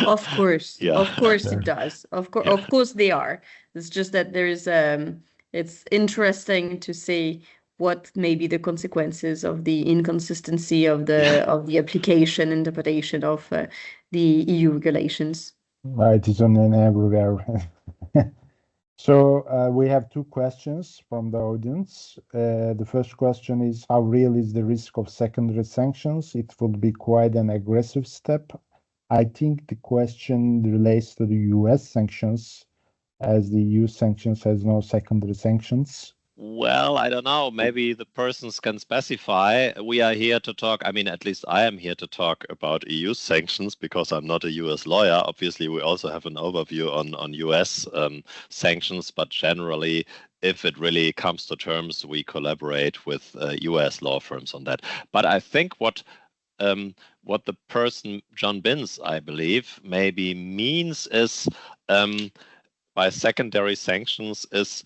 Of course,
yeah.
Of course it does. Of course they are. It's just that there is it's interesting to see what may be the consequences of the inconsistency of the application interpretation of the EU regulations.
It is on an everywhere. So we have two questions from the audience. The first question is, how real is the risk of secondary sanctions? It would be quite an aggressive step. I think the question relates to the US sanctions, as the EU sanctions has no secondary sanctions.
Well, I don't know. Maybe the persons can specify. We are here to talk. I mean, at least I am here to talk about EU sanctions because I'm not a US lawyer. Obviously, we also have an overview on US sanctions, but generally, if it really comes to terms, we collaborate with US law firms on that. But I think what the person, John Binns, I believe, maybe means is by secondary sanctions is,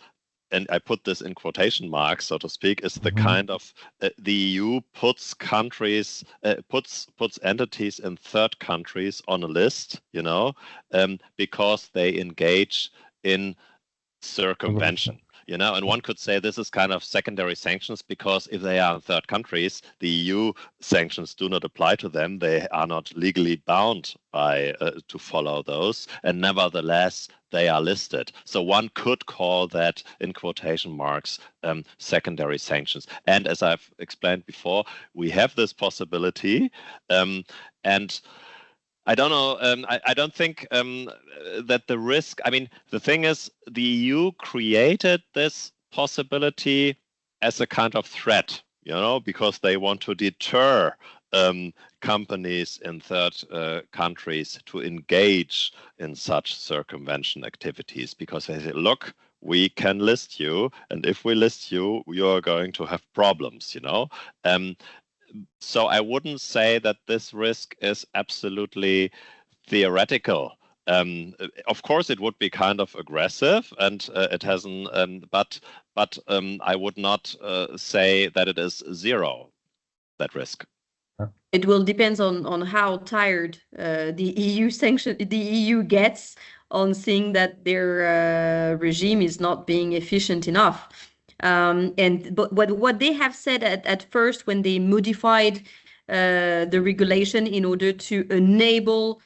and I put this in quotation marks, so to speak, is the kind of the EU puts countries, puts entities in third countries on a list, you know, because they engage in circumvention. You know, and one could say this is kind of secondary sanctions because if they are in third countries, the EU sanctions do not apply to them. They are not legally bound by to follow those, and nevertheless they are listed. So one could call that, in quotation marks, secondary sanctions. And as I've explained before, we have this possibility, and I don't know. I don't think that the risk. I mean, the thing is, the EU created this possibility as a kind of threat, you know, because they want to deter companies in third countries to engage in such circumvention activities, because they say, look, we can list you, and if we list you, you are going to have problems, you know. So I wouldn't say that this risk is absolutely theoretical. Of course, it would be kind of aggressive, and it hasn't. But I would not say that it is zero, that risk.
It will depend on how tired the EU gets on seeing that their regime is not being efficient enough. But what they have said at first when they modified the regulation in order to enable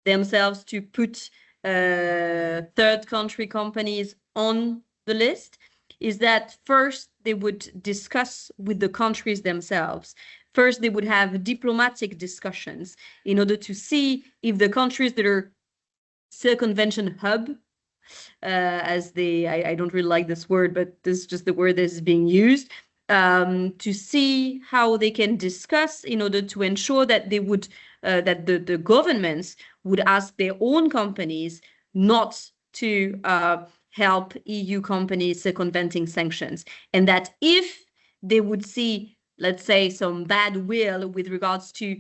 themselves to put third country companies on the list is that first they would discuss with the countries themselves. First, they would have diplomatic discussions in order to see if the countries that are circumvention hub, I don't really like this word, but this is just the word that is being used, to see how they can discuss in order to ensure that they would, that the governments would ask their own companies not to help EU companies circumventing sanctions, and that if they would see, let's say, some bad will with regards to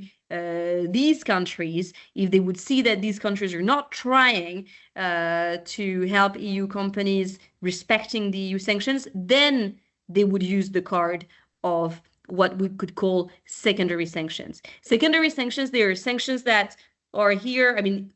these countries, if they would see that these countries are not trying to help EU companies respecting the EU sanctions, then they would use the card of what we could call secondary sanctions. Secondary sanctions, they are sanctions that are here. I mean,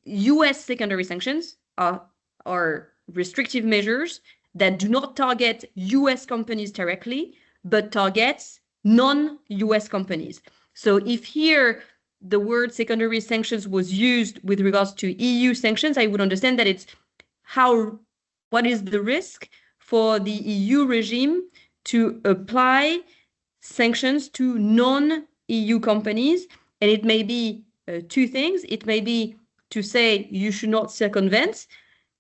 US secondary sanctions are restrictive measures that do not target US companies directly, but targets non-US companies. So if here the word secondary sanctions was used with regards to EU sanctions, I would understand that it's what is the risk for the EU regime to apply sanctions to non-EU companies. And it may be two things. It may be to say you should not circumvent,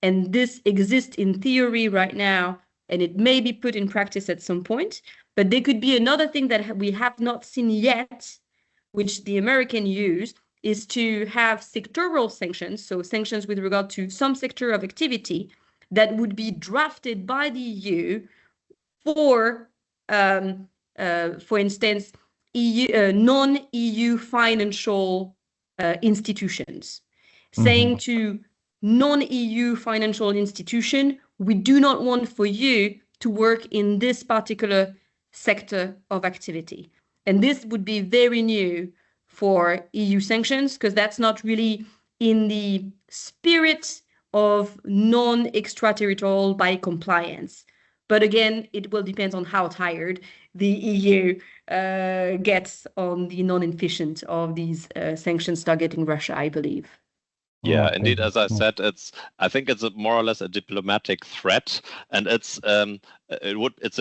and this exists in theory right now, and it may be put in practice at some point. But there could be another thing that we have not seen yet, which the American use, is to have sectoral sanctions, so sanctions with regard to some sector of activity that would be drafted by the EU for instance, non-EU financial institutions, saying to non-EU financial institution, we do not want for you to work in this particular sector of activity. And this would be very new for EU sanctions, because that's not really in the spirit of non-extraterritorial by compliance. But again, it will depend on how tired the EU gets on the non-efficient of these sanctions targeting Russia, I believe.
Yeah,
Okay.
indeed. As I said, I think it's more or less a diplomatic threat, and it's a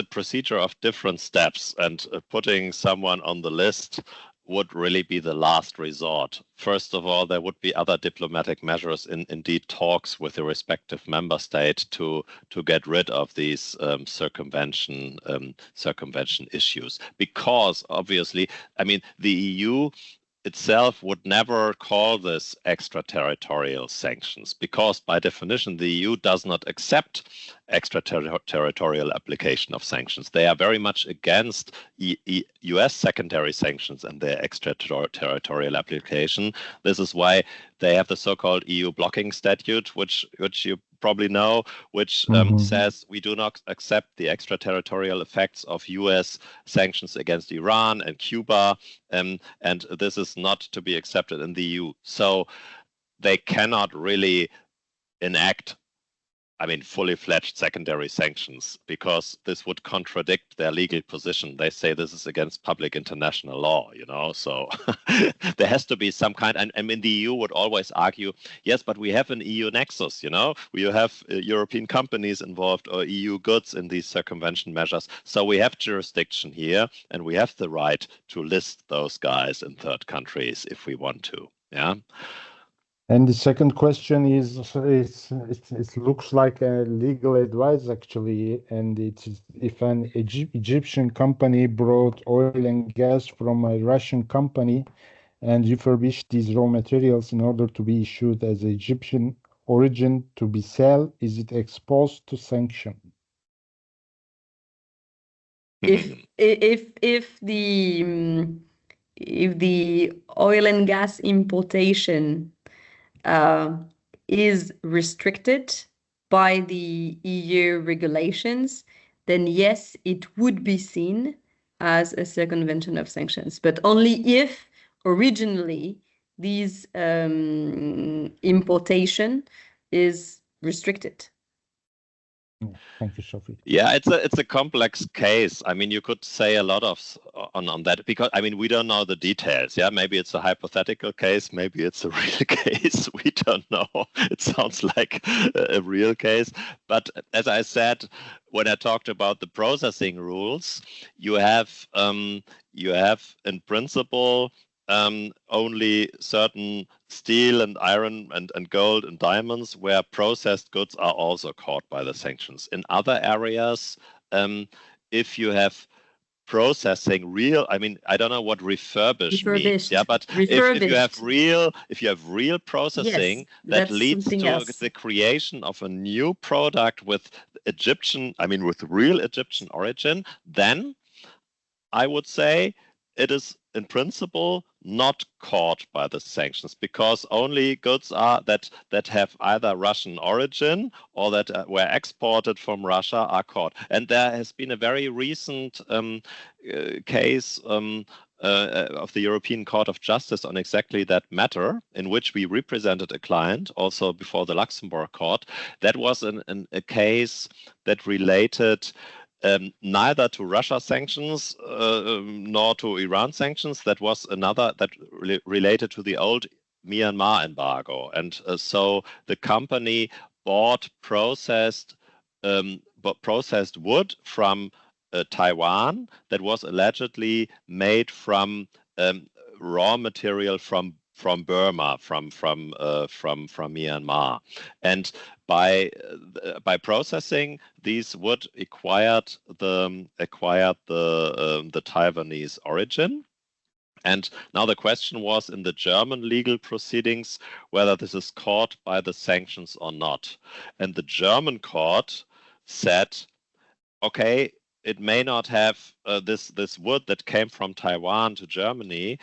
procedure of different steps, and putting someone on the list would really be the last resort. First of all, there would be other diplomatic measures, indeed talks with the respective member state to get rid of these circumvention issues. Because obviously, I mean, the EU itself would never call this extraterritorial sanctions, because by definition the EU does not accept extraterritorial application of sanctions. They are very much against US secondary sanctions and their extraterritorial application. This is why they have the so-called EU blocking statute, which you probably know, which says we do not accept the extraterritorial effects of US sanctions against Iran and Cuba, and this is not to be accepted in the EU. So they cannot really enact, I mean, fully fledged secondary sanctions, because this would contradict their legal position. They say this is against public international law, you know, so there has to be some kind, and I mean, the EU would always argue, yes, but we have an EU nexus, you know, we have European companies involved or EU goods in these circumvention measures. So we have jurisdiction here, and we have the right to list those guys in third countries if we want to, yeah.
And the second question is, it looks like a legal advice actually, and it's if an Egyptian company brought oil and gas from a Russian company and refurbished these raw materials in order to be issued as Egyptian origin to be sold, is it exposed to sanction?
If the oil and gas importation is restricted by the EU regulations, then yes, it would be seen as a circumvention of sanctions, but only if originally these importation is restricted.
Thank you, Sophie.
Yeah, it's a complex case. I mean, you could say a lot on that, because I mean, we don't know the details. Yeah, maybe it's a hypothetical case, maybe it's a real case. We don't know. It sounds like a real case. But as I said, when I talked about the processing rules, you have in principle only certain steel and iron and gold and diamonds where processed goods are also caught by the sanctions. In other areas, if you have processing real, I mean, I don't know what refurbished means, yeah, but if you have real processing, yes, that leads to the creation of a new product with with real Egyptian origin, then I would say it is in principle not caught by the sanctions, because only goods are that have either Russian origin or that were exported from Russia are caught. And there has been a very recent case of the European Court of Justice on exactly that matter, in which we represented a client also before the Luxembourg court. That was a case that related neither to Russia sanctions nor to Iran sanctions. That was another that related to the old Myanmar embargo. And so the company bought processed wood from Taiwan that was allegedly made from raw material from Burma, from Myanmar, and by processing these wood acquired the Taiwanese origin. And now the question was in the German legal proceedings whether this is caught by the sanctions or not. And the German court said, okay, it may not have this wood that came from Taiwan to Germany.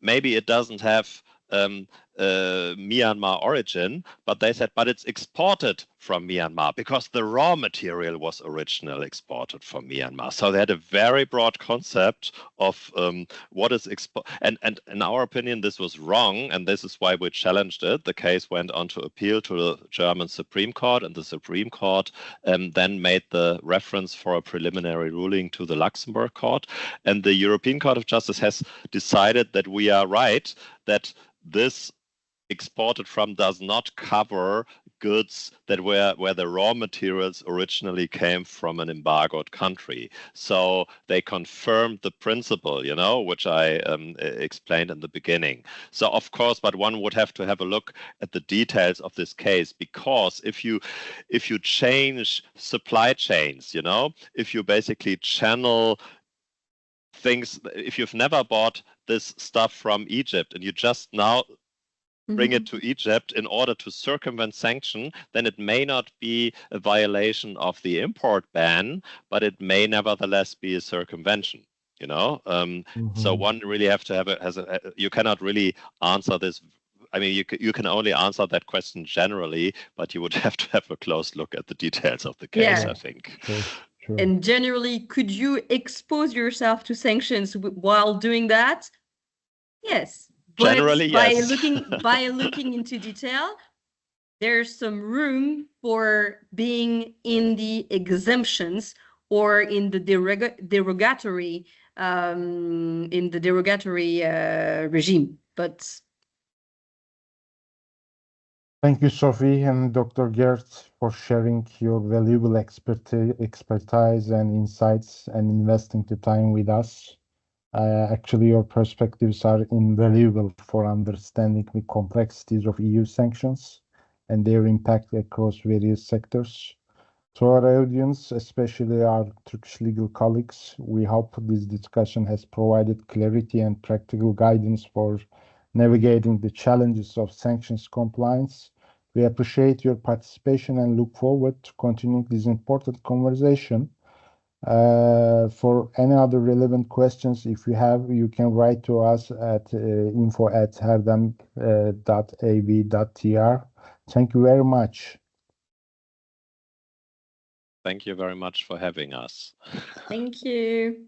Maybe it doesn't have Myanmar origin, but they said, but it's exported from Myanmar because the raw material was originally exported from Myanmar. So they had a very broad concept of what is and in our opinion, this was wrong, and this is why we challenged it. The case went on to appeal to the German Supreme Court, and the Supreme Court then made the reference for a preliminary ruling to the Luxembourg Court. And the European Court of Justice has decided that we are right, that this exported from does not cover goods that where the raw materials originally came from an embargoed country. So they confirmed the principle, you know, which I explained in the beginning. So of course, but one would have to have a look at the details of this case, because if you change supply chains, you know, if you basically channel things, if you've never bought this stuff from Egypt and you just now bring it to Egypt in order to circumvent sanction, then it may not be a violation of the import ban, but it may nevertheless be a circumvention, you know? So one really have to have you cannot really answer this. I mean, you can only answer that question generally, but you would have to have a close look at the details of the case, I think.
Sure.
And generally, could you expose yourself to sanctions while doing that? Yes. But
generally, yes.
by looking into detail, there's some room for being in the exemptions or in the derogatory regime. But
thank you, Sophie and Dr. Gerd, for sharing your valuable expertise and insights and investing the time with us. Actually, your perspectives are invaluable for understanding the complexities of EU sanctions and their impact across various sectors. To our audience, especially our Turkish legal colleagues, we hope this discussion has provided clarity and practical guidance for navigating the challenges of sanctions compliance. We appreciate your participation and look forward to continuing this important conversation. For any other relevant questions, if you have, you can write to us at info@herdem.av.tr. Thank you very much.
Thank you very much for having us.
thank you.